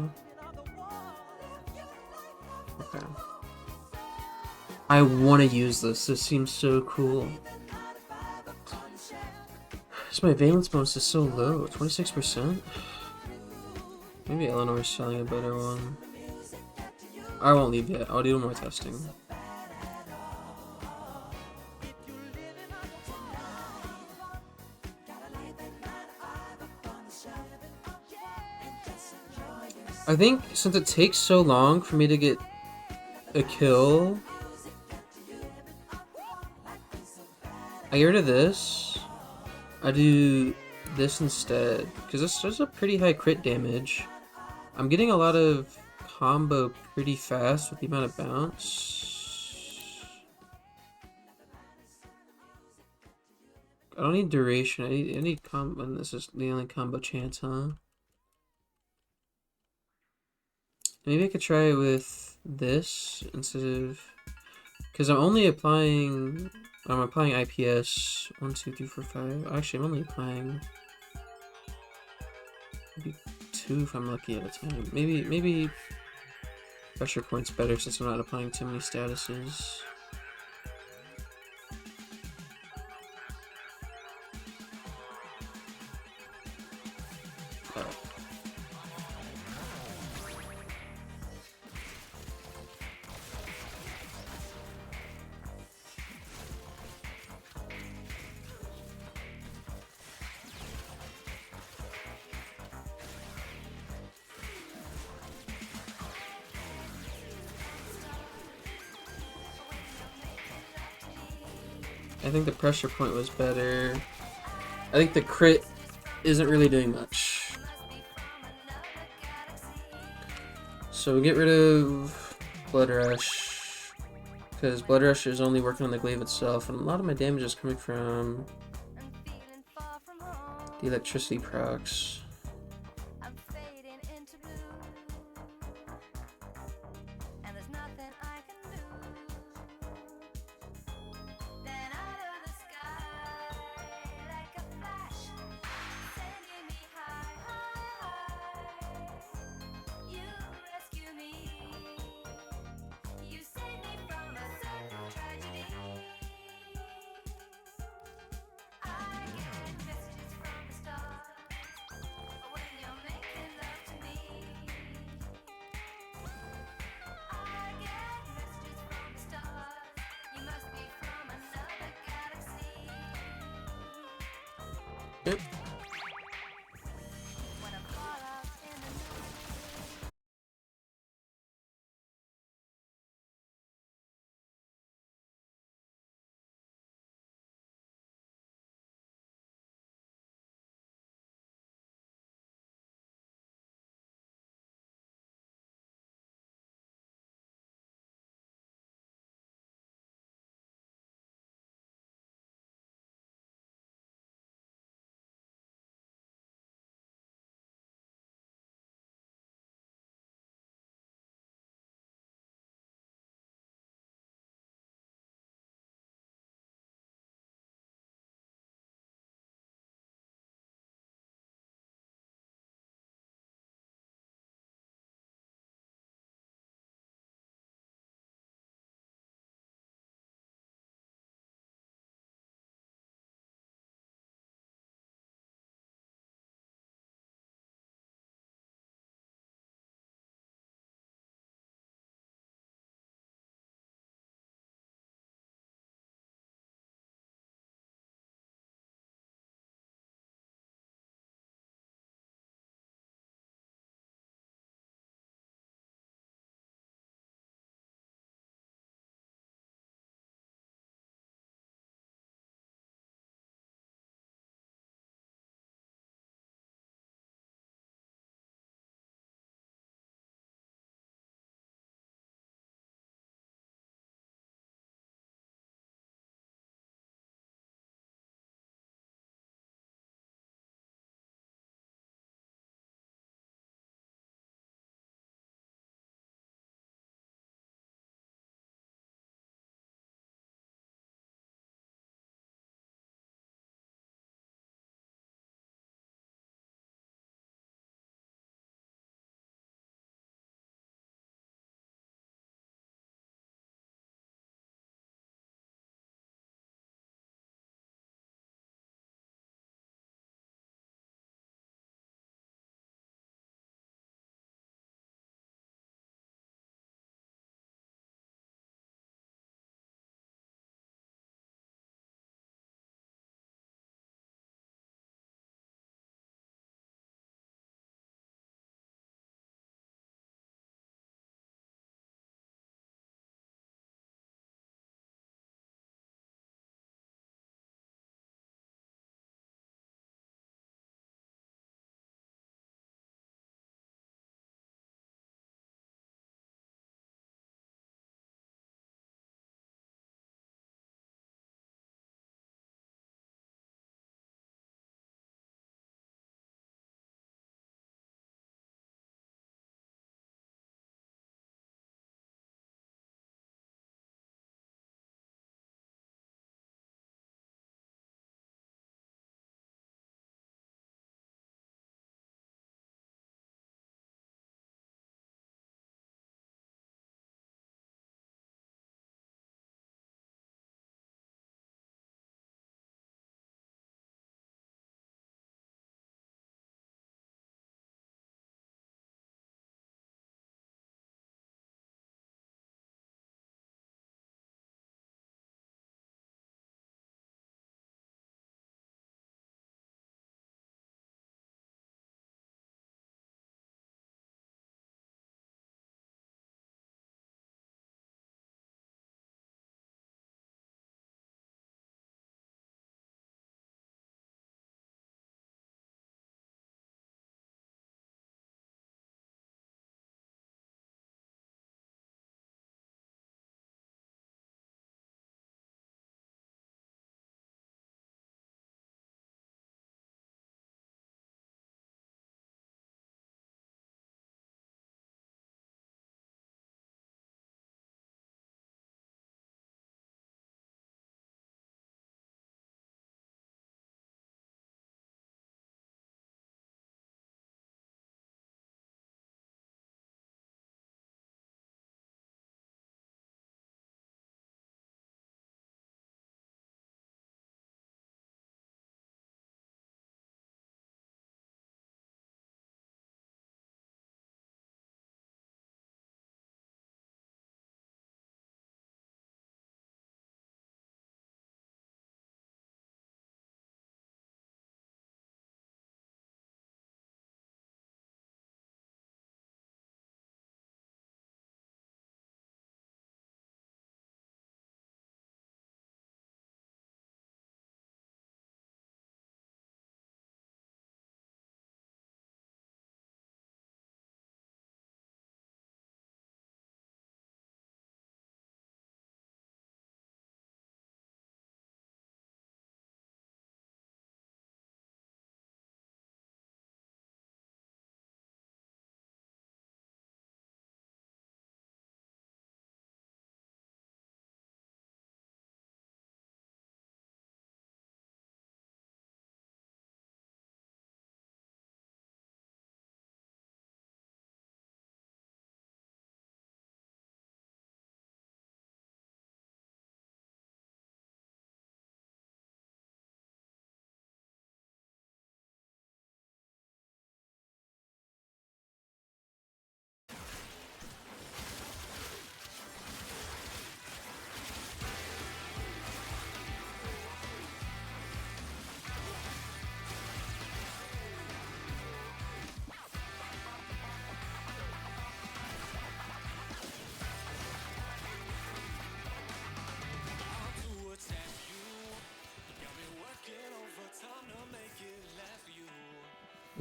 Okay. I want to use this. This seems so cool. Just my valence bonus is so low. 26%? Maybe Eleanor's selling a better one. I won't leave yet. I'll do more testing. I think since it takes so long for me to get a kill. I get rid of this. I do this instead, because this does a pretty high crit damage. I'm getting a lot of combo pretty fast with the amount of bounce. I don't need duration. I need combo, and this is the only combo chance, huh? Maybe I could try it with this instead of, because I'm applying IPS 1, 2, 3, 4, 5. Actually, I'm only applying maybe 2 if I'm lucky at a time. Maybe pressure point's better since I'm not applying too many statuses. I think the pressure point was better. I think the crit isn't really doing much. So we get rid of Blood Rush, because Blood Rush is only working on the glaive itself, and a lot of my damage is coming from the electricity procs. Yep.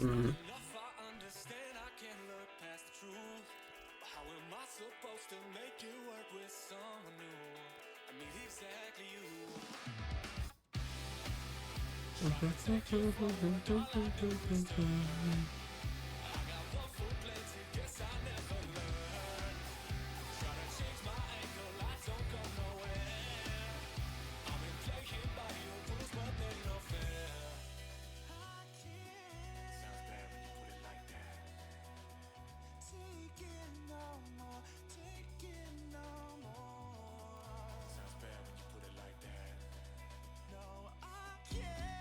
enough, I understand I can't look past the truth. But how am I supposed to make it work with someone new? I mean, exactly you. I got one foot planted, guess I never learn. Try to change my angle, I don't go nowhere. I've been playing by your rules, but they're no fair. I can't. Sounds bad when you put it like that. Taking no more, taking no more. Sounds bad when you put it like that. No, I can't.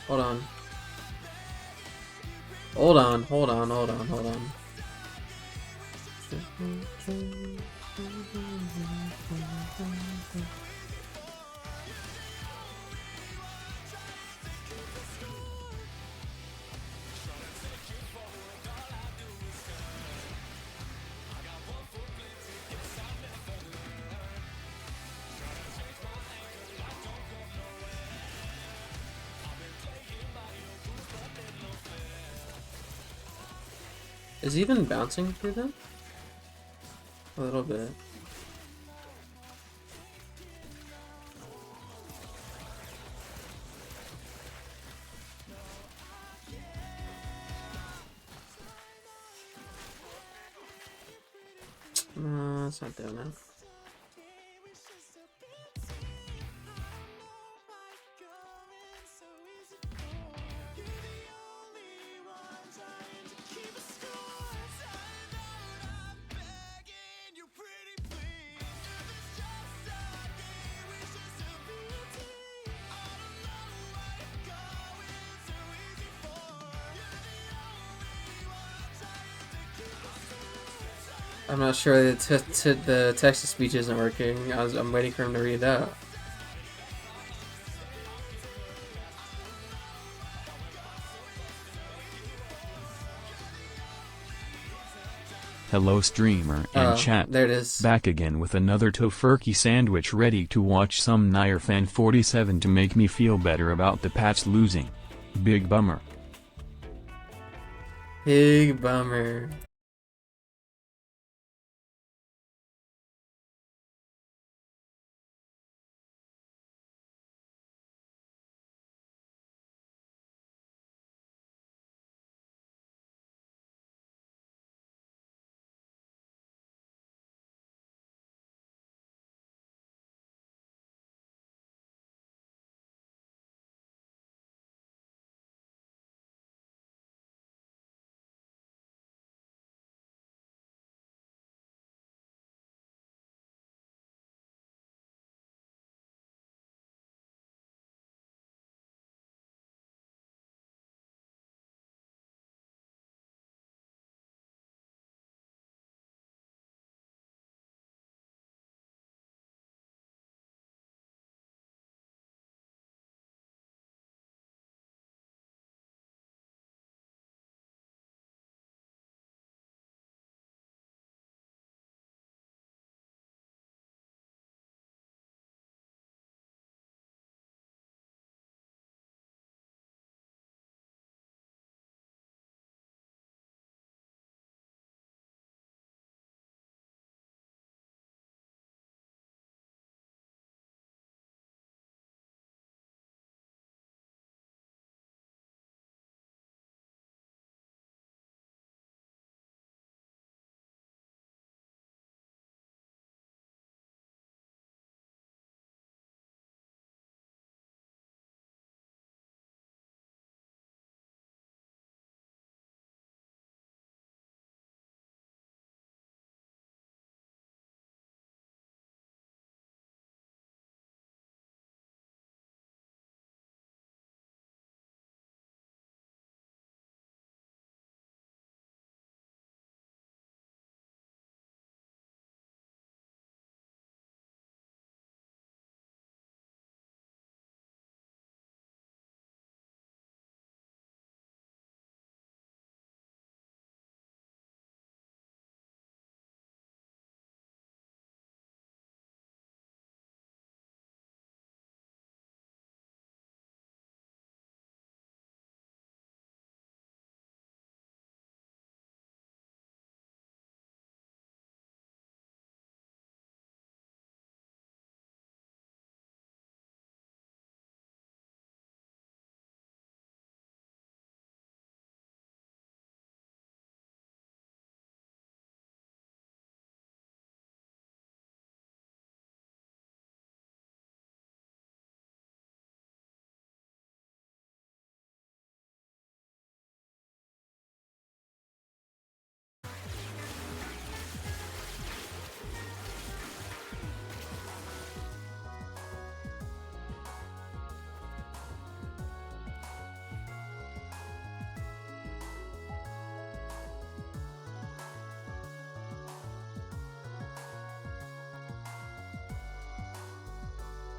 Hold on. Hold on, hold on, hold on, hold on. Is he even bouncing through them? A little bit. No, it's not doing it. I'm not sure the text to speech isn't working. I'm waiting for him to read it out. Hello streamer and chat. There it is. Back again with another tofurkey sandwich ready to watch some Nair fan 47 to make me feel better about the Pats losing. Big bummer. Big bummer.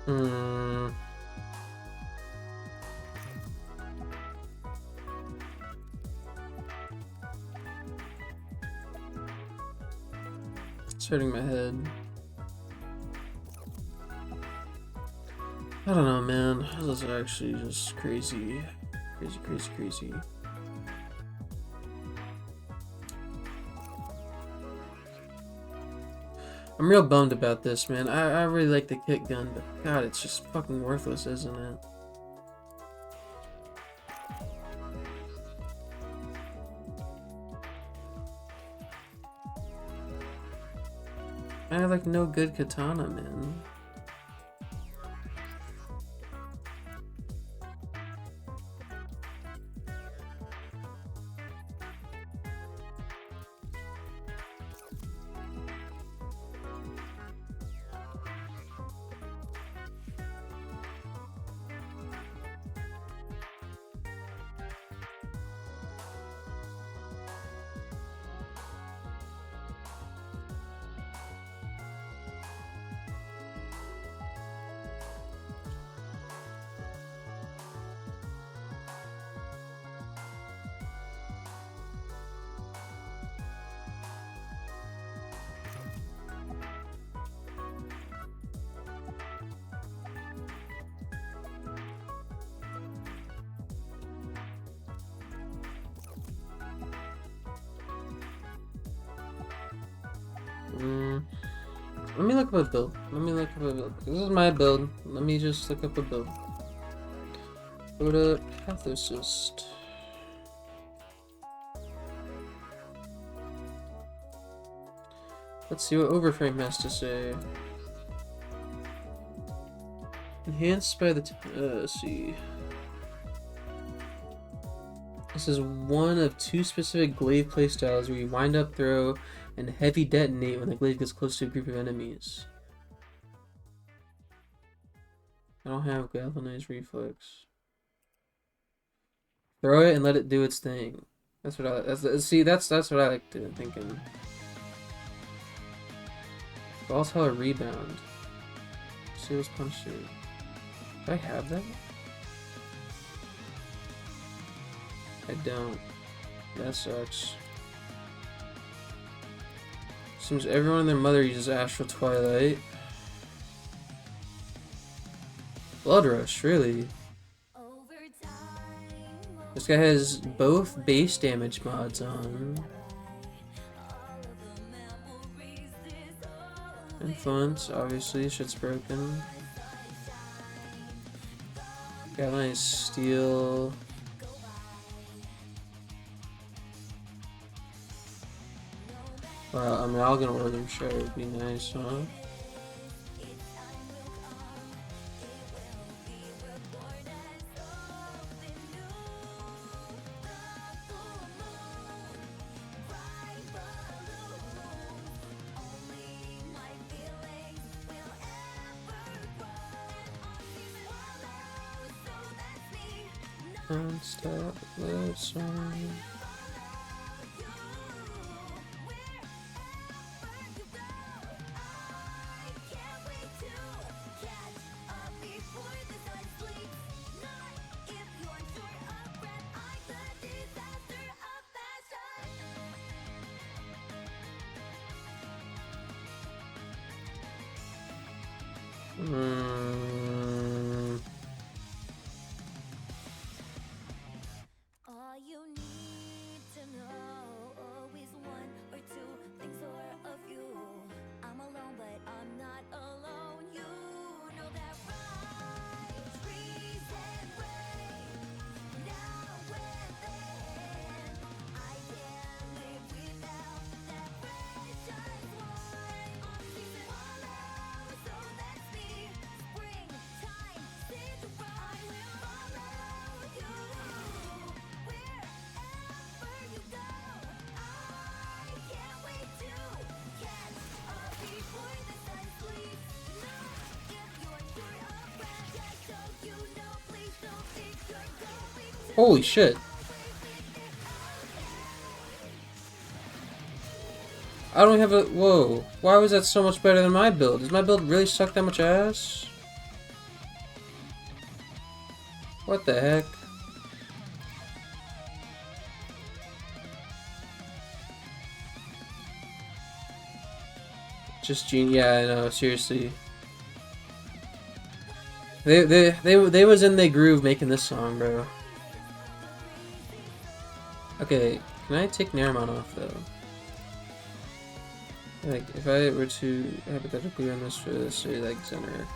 Hmm. It's hurting my head. I don't know, man. This is actually just crazy. Crazy. I'm real bummed about this, man. I really like the kick gun, but God, it's just fucking worthless, isn't it? I have like no good katana, man. Let me look up a build. This is my build. Let me just look up a build. Go to Pathosist. Let's see what Overframe has to say. Enhanced by the let's see. This is one of two specific glaive playstyles where you wind up, throw, and heavy detonate when the glaive gets close to a group of enemies. I don't have galvanized reflex. Throw it and let it do its thing. That's what I. That's what I like to thinking. Also a rebound. Seals punch through. Do I have that? I don't. That sucks. Seems everyone and their mother uses Astral Twilight. Blood Rush, really? This guy has both base damage mods on. Influence, obviously, shit's broken. Galvanized Steel. Well, I mean, I'll get a Northern Shard would be nice, huh? Don't stop the song. All you need to know, always one or two things are of you. I'm alone, but I'm not alone. You know that, right? Reason way. Now and then, I can't live without that precious one. On season follow, so that's me. Springtime, Cinderella, I will follow you. Wherever you go, I can't wait to catch up before the sun sleeps. Not if you're sure of that, just so you know, please don't think you're going to. Holy shit. I don't have a... Whoa. Why was that so much better than my build? Does my build really suck that much ass? What the heck? Just genius. Yeah, I know. Seriously. They was in the groove making this song, bro. Okay, can I take Naramon off though? Like, if I were to hypothetically run this for this, say like center.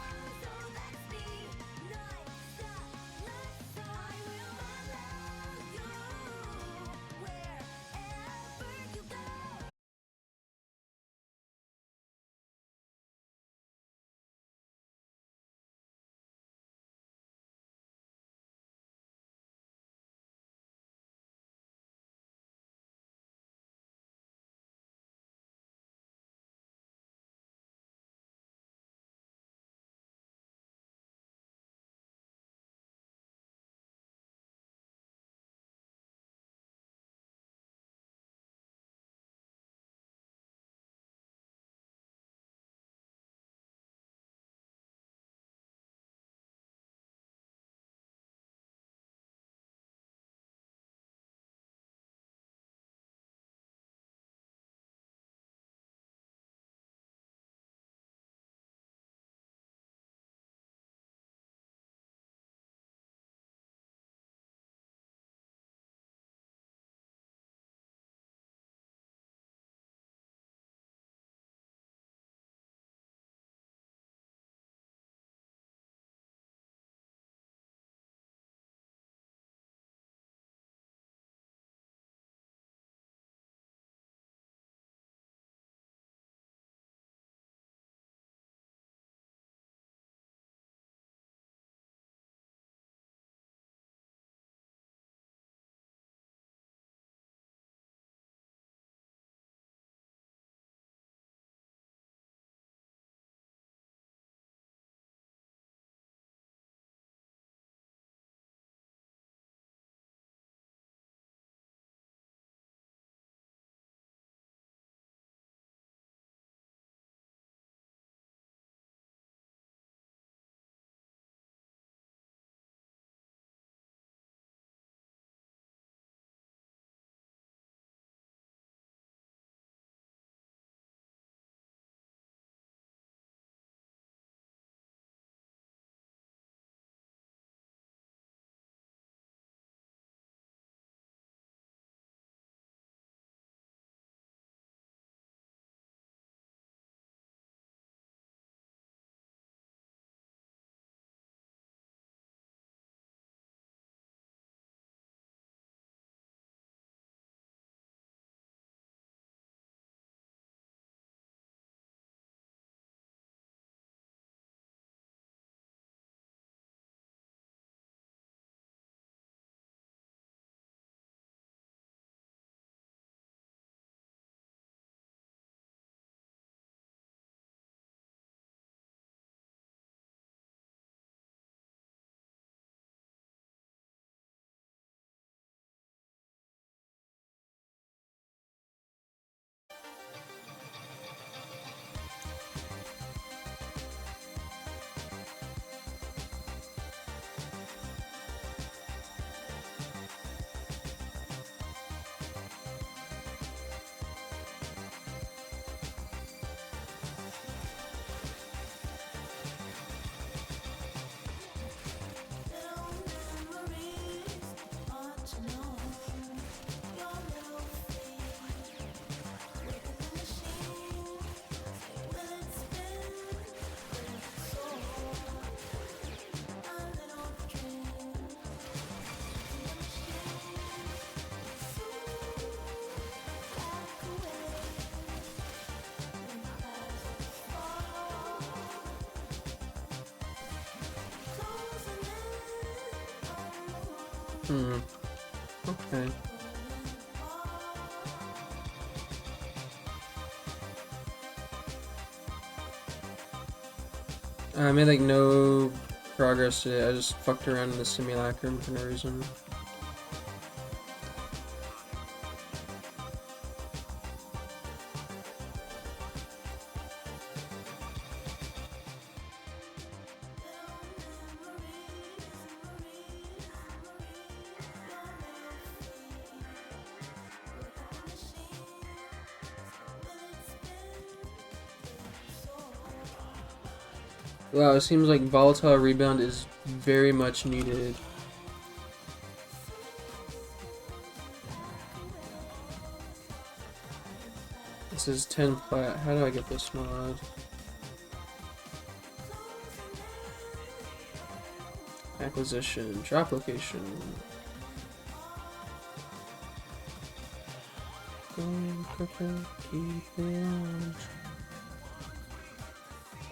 Hmm. Okay. I made like no progress today. I just fucked around in the simulacrum for no reason. Wow, it seems like volatile rebound is very much needed. This is 10 plat. How do I get this mod? Acquisition, drop location.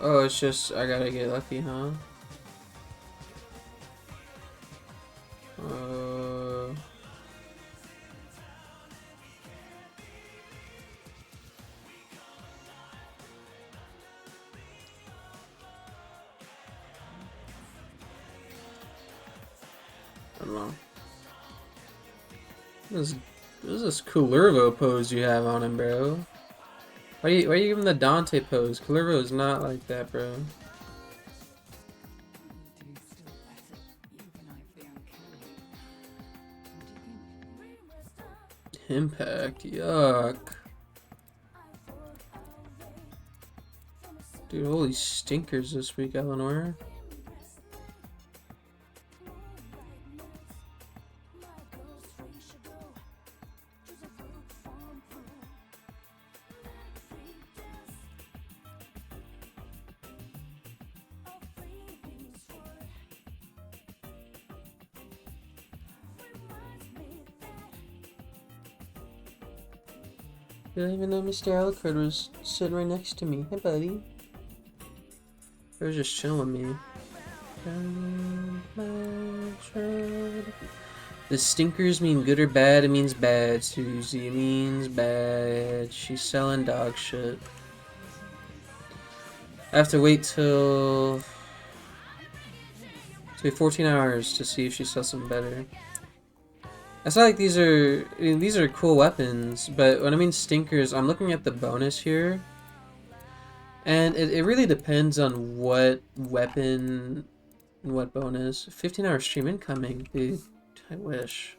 Oh, it's just I gotta get lucky, huh? I don't know. This is this Kulurvo pose you have on him, bro. Why you give him the Dante pose? Kulurvo is not like that, bro. Impact, yuck. Dude, holy stinkers this week, Eleanor. Didn't even know Mr. Arcueid was sitting right next to me. Hey, buddy. He was just chilling with me. The stinkers mean good or bad? It means bad, Susie. It means bad. She's selling dog shit. I have to wait till 14 hours to see if she sells something better. It's not like these are cool weapons, but when I mean stinkers, I'm looking at the bonus here. And it really depends on what weapon and what bonus. 15-hour stream incoming, dude. I wish.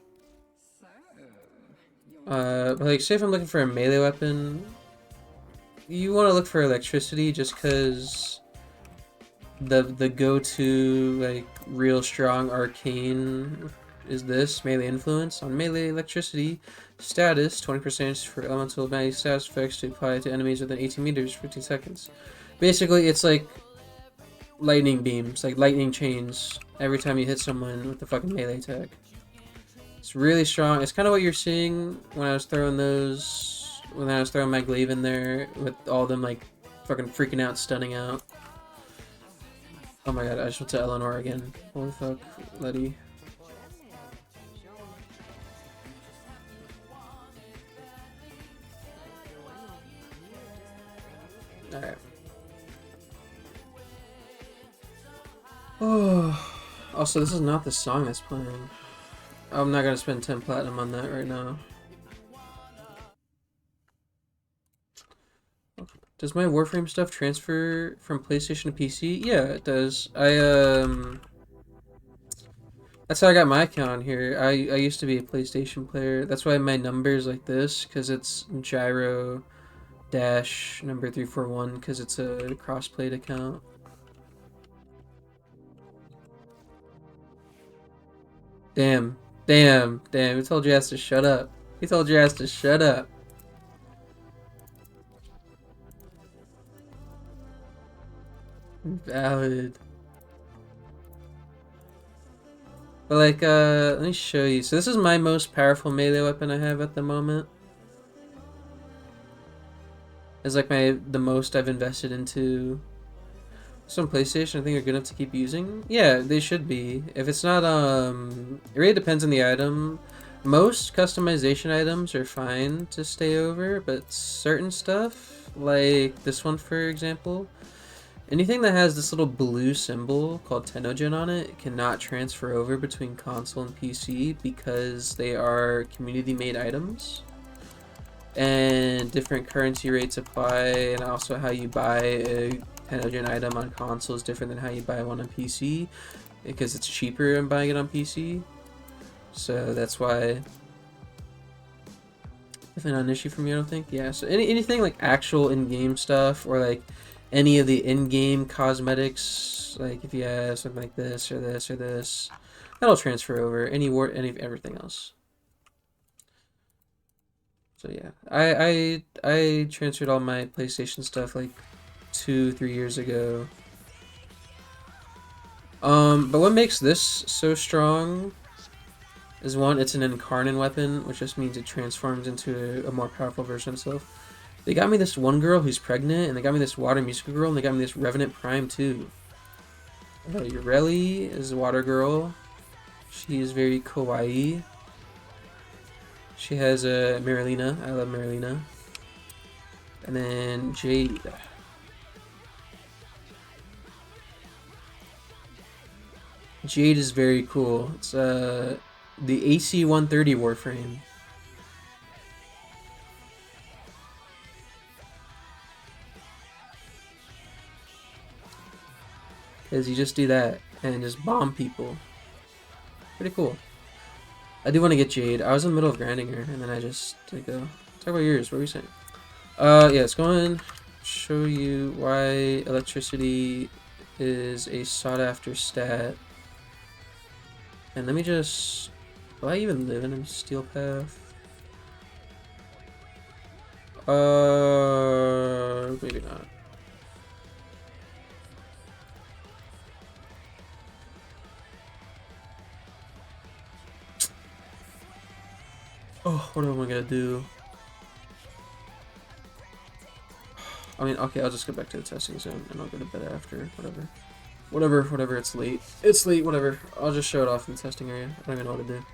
But like, say if I'm looking for a melee weapon, you want to look for electricity just because the go-to, like, real strong arcane is this melee influence on melee electricity status. 20% for elemental magnetic status effects to apply to enemies within 18 meters for 15 seconds. Basically, it's like lightning beams, like lightning chains every time you hit someone with the fucking melee attack. It's really strong. It's kind of what you're seeing when I was throwing those, when I was throwing my glaive in there with all of them like fucking freaking out, stunning out. Oh my god, I just went to Eleanor again. Holy fuck, Letty. Alright. Oh. Also, this is not the song that's playing. I'm not gonna spend 10 platinum on that right now. Does my Warframe stuff transfer from PlayStation to PC? Yeah, it does. That's how I got my account on here. I used to be a PlayStation player. That's why my number's like this, because it's gyro dash number 341, because it's a cross-played account. Damn. Damn. Damn. He told your ass to shut up. He told your ass to shut up. Valid. But like, let me show you. So this is my most powerful melee weapon I have at the moment. It's like the most I've invested into. Some PlayStation I think are good enough to keep using. Yeah, they should be. If it's not, it really depends on the item. Most customization items are fine to stay over, but certain stuff, like this one for example, anything that has this little blue symbol called Tenogen on it cannot transfer over between console and PC because they are community-made items. And different currency rates apply, and also how you buy a Tenogen item on console is different than how you buy one on PC, because it's cheaper than buying it on PC. So that's why definitely not an issue for me, I don't think. Yeah, so anything like actual in-game stuff, or like any of the in-game cosmetics, like if you have something like this or this or this, that'll transfer over. Any everything else. So yeah, I transferred all my PlayStation stuff like 2-3 years ago. But what makes this so strong is one, it's an incarnate weapon, which just means it transforms into a more powerful version of itself. They got me this one girl who's pregnant, and they got me this water musical girl, and they got me this Revenant Prime too. Ureli is a water girl. She is very kawaii. She has a Marilina. I love Marilina. And then Jade. Jade is very cool. It's the AC-130 Warframe. Because you just do that and just bomb people. Pretty cool. I do want to get Jade. I was in the middle of grinding her, and then I just did go. Talk about yours. What were you saying? Yeah, let's go and show you why electricity is a sought-after stat. And let me just... Will I even live in a steel path? Maybe not. Oh, what am I gonna do? I mean, okay, I'll just go back to the testing zone and I'll go to bed after. Whatever, it's late. It's late, whatever. I'll just show it off in the testing area. I don't even know what to do.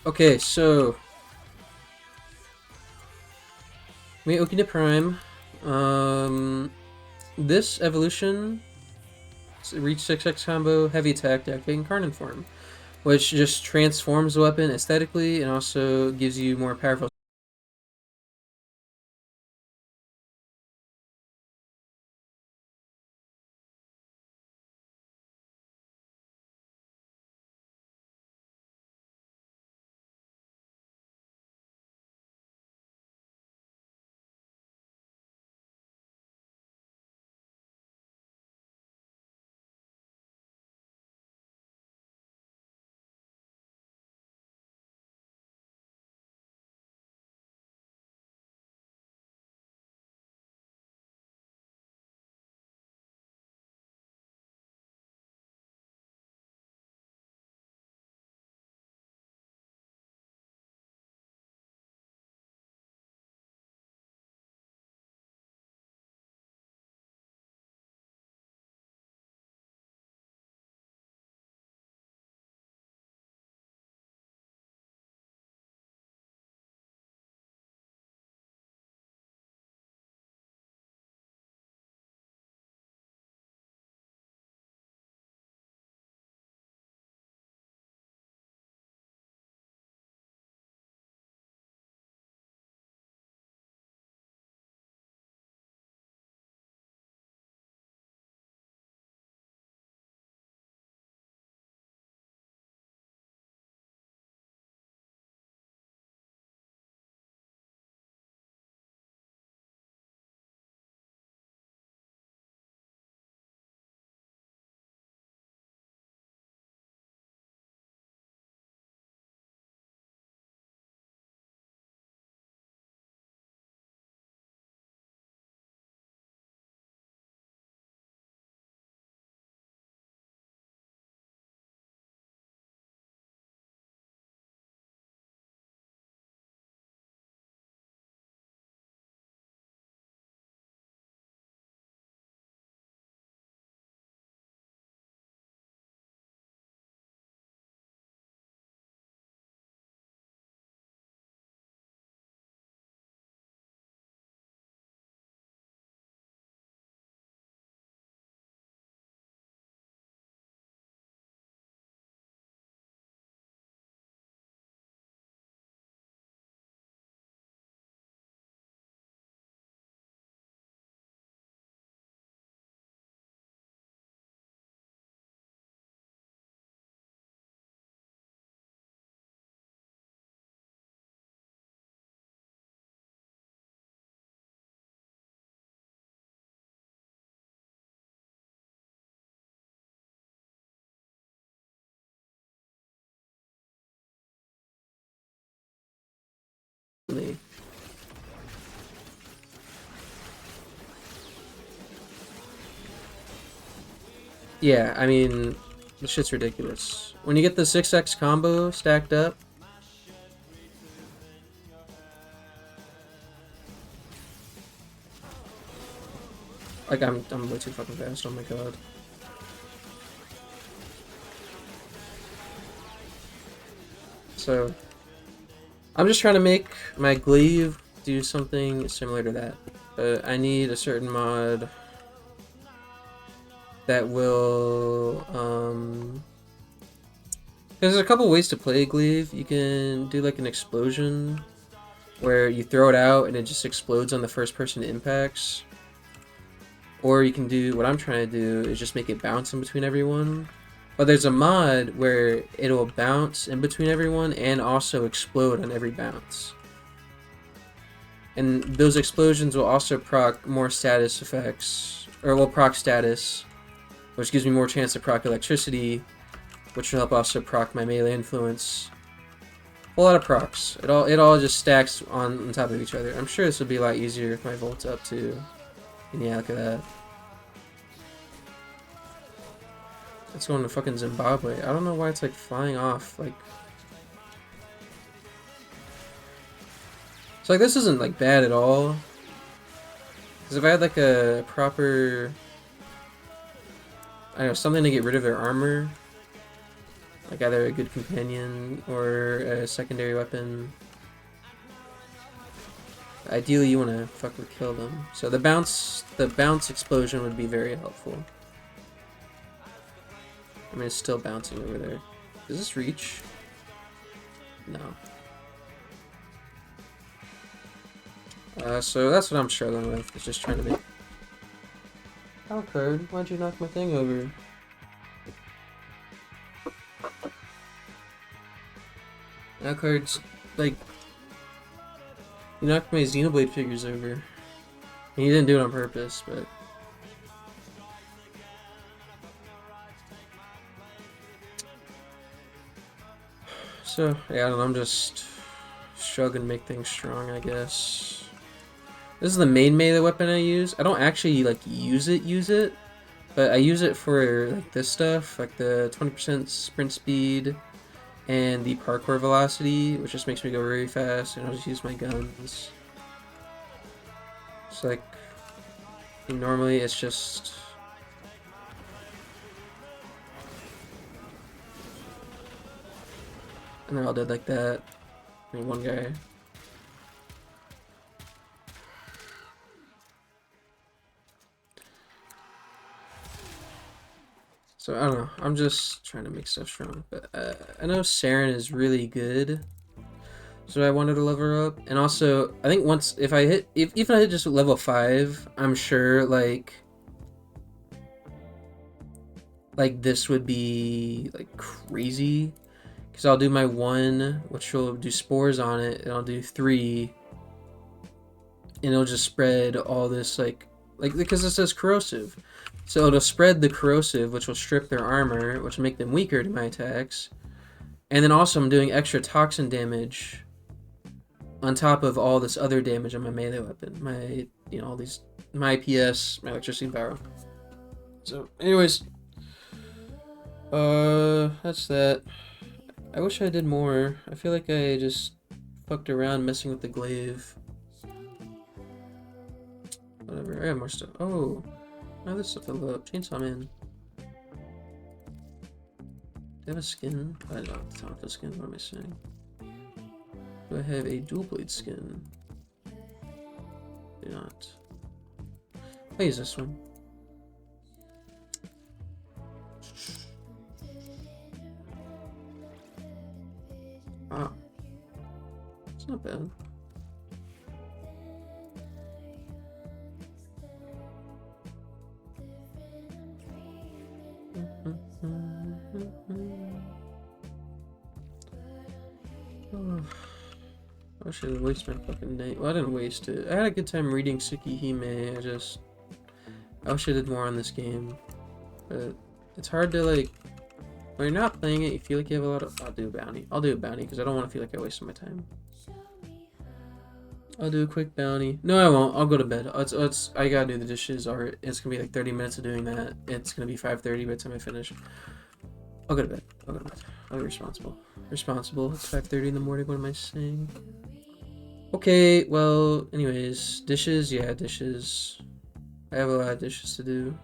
Okay, so we Okina Prime. This evolution reach 6x combo, heavy attack, deactivating Karnan form, which just transforms the weapon aesthetically and also gives you more powerful Yeah, I mean, this shit's ridiculous. When you get the 6x combo stacked up, like I'm way too fucking fast. Oh my god. So I'm just trying to make my glaive do something similar to that. I need a certain mod that will there's a couple ways to play a glaive. You can do like an explosion where you throw it out and it just explodes on the first person it impacts. Or you can do what I'm trying to do is just make it bounce in between everyone. But there's a mod where it'll bounce in between everyone and also explode on every bounce. And those explosions will also proc more status effects, or will proc status, which gives me more chance to proc electricity, which will help also proc my melee influence. A whole lot of procs. It all just stacks on top of each other. I'm sure this would be a lot easier if my volt's up too. And yeah, look at that. It's going to fucking Zimbabwe. I don't know why it's like flying off. Like, so like this isn't like bad at all. Because if I had like a proper, I don't know, something to get rid of their armor, like either a good companion or a secondary weapon. Ideally, you want to fucking kill them. So the bounce explosion would be very helpful. I mean, it's still bouncing over there. Does this reach? No. So that's what I'm struggling with. It's just trying to make. Arcueid, why'd you knock my thing over? Arcueid's like, you knocked my Xenoblade figures over. And you didn't do it on purpose, but. So, yeah, I don't know, I'm just struggling to make things strong, I guess. This is the main melee weapon I use. I don't actually, like, use it, but I use it for, like, this stuff, like the 20% sprint speed and the parkour velocity, which just makes me go very fast, and I'll just use my guns. So, like, normally it's just... And they're all dead like that. I mean, one guy. So, I don't know. I'm just trying to make stuff strong. But I know Saren is really good. So I wanted to level her up. And also, I think once, if I hit, even I hit just level 5, I'm sure, like this would be, like, crazy. Because I'll do my 1, which will do spores on it, and I'll do 3, and it'll just spread all this, like because it says corrosive. So it'll spread the corrosive, which will strip their armor, which will make them weaker to my attacks. And then also I'm doing extra toxin damage on top of all this other damage on my melee weapon. My, you know, all these, my IPS, my electricity power. So, anyways, that's that. I wish I did more. I feel like I just fucked around messing with the glaive. Whatever, I have more stuff. Oh, now this stuff level up. Chainsaw Man. Do I have a skin? I don't have a skin, what am I saying? Do I have a dual blade skin? Do not. I'll use this one. Ah, it's not bad. Oh, I wish I didn't waste my fucking day. Well, I didn't waste it. I had a good time reading Tsukihime. I wish I did more on this game. But it's hard to, like, when you're not playing it, you feel like you have a lot of... I'll do a bounty. I'll do a bounty because I don't want to feel like I wasted my time. I'll do a quick bounty. No, I won't. I'll go to bed. I gotta do the dishes, or it's gonna be like 30 minutes of doing that. It's gonna be 5:30 by the time I finish. I'll go to bed. I'll go to bed. I'll be responsible. Responsible. It's 5:30 in the morning. What am I saying? Okay, well, anyways, dishes. Yeah, dishes. I have a lot of dishes to do.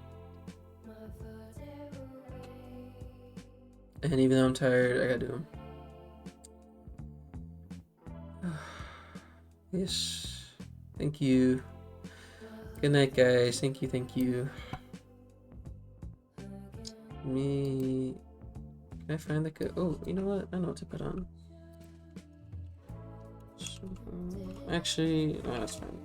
And even though I'm tired, I gotta do them. Yes. Thank you. Good night, guys. Thank you, thank you. Me. Can I find the good? Oh, you know what? I know what to put on. Actually, no, that's fine.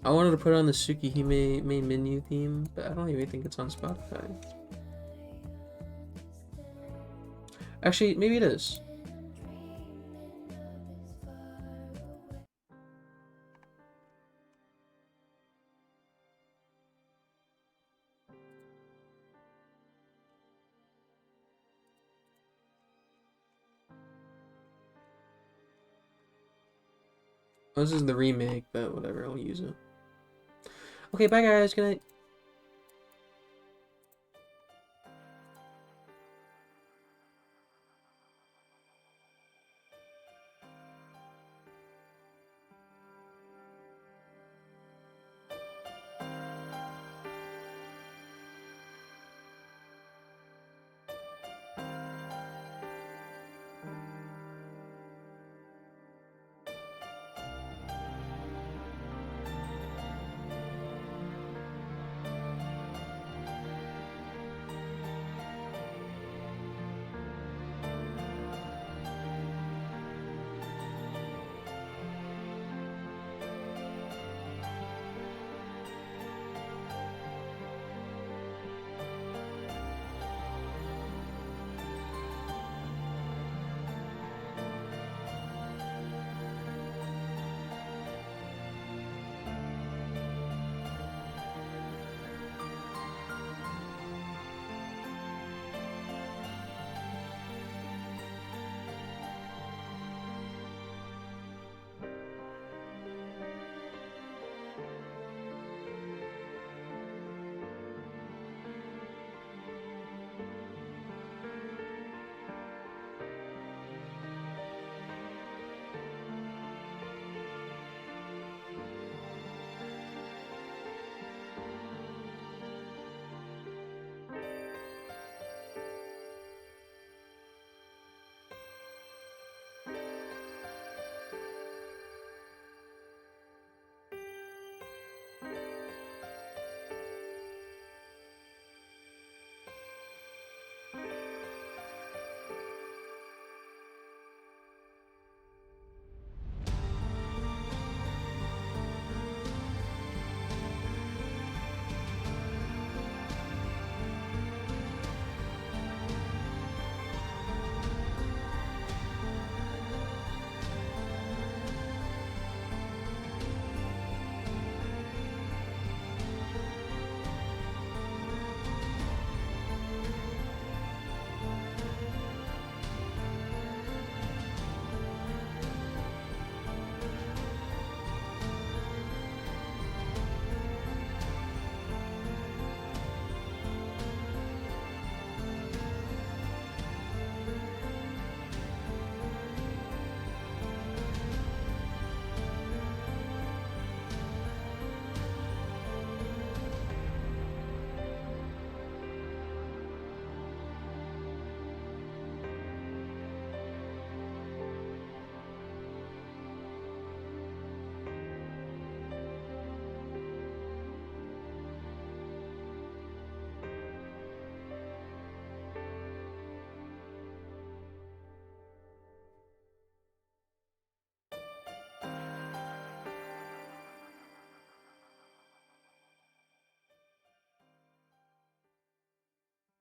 I wanted to put on the Tsukihime main menu theme, but I don't even think it's on Spotify. Actually, maybe it is. Well, this is the remake, but whatever, I'll use it. Okay, bye guys, good night.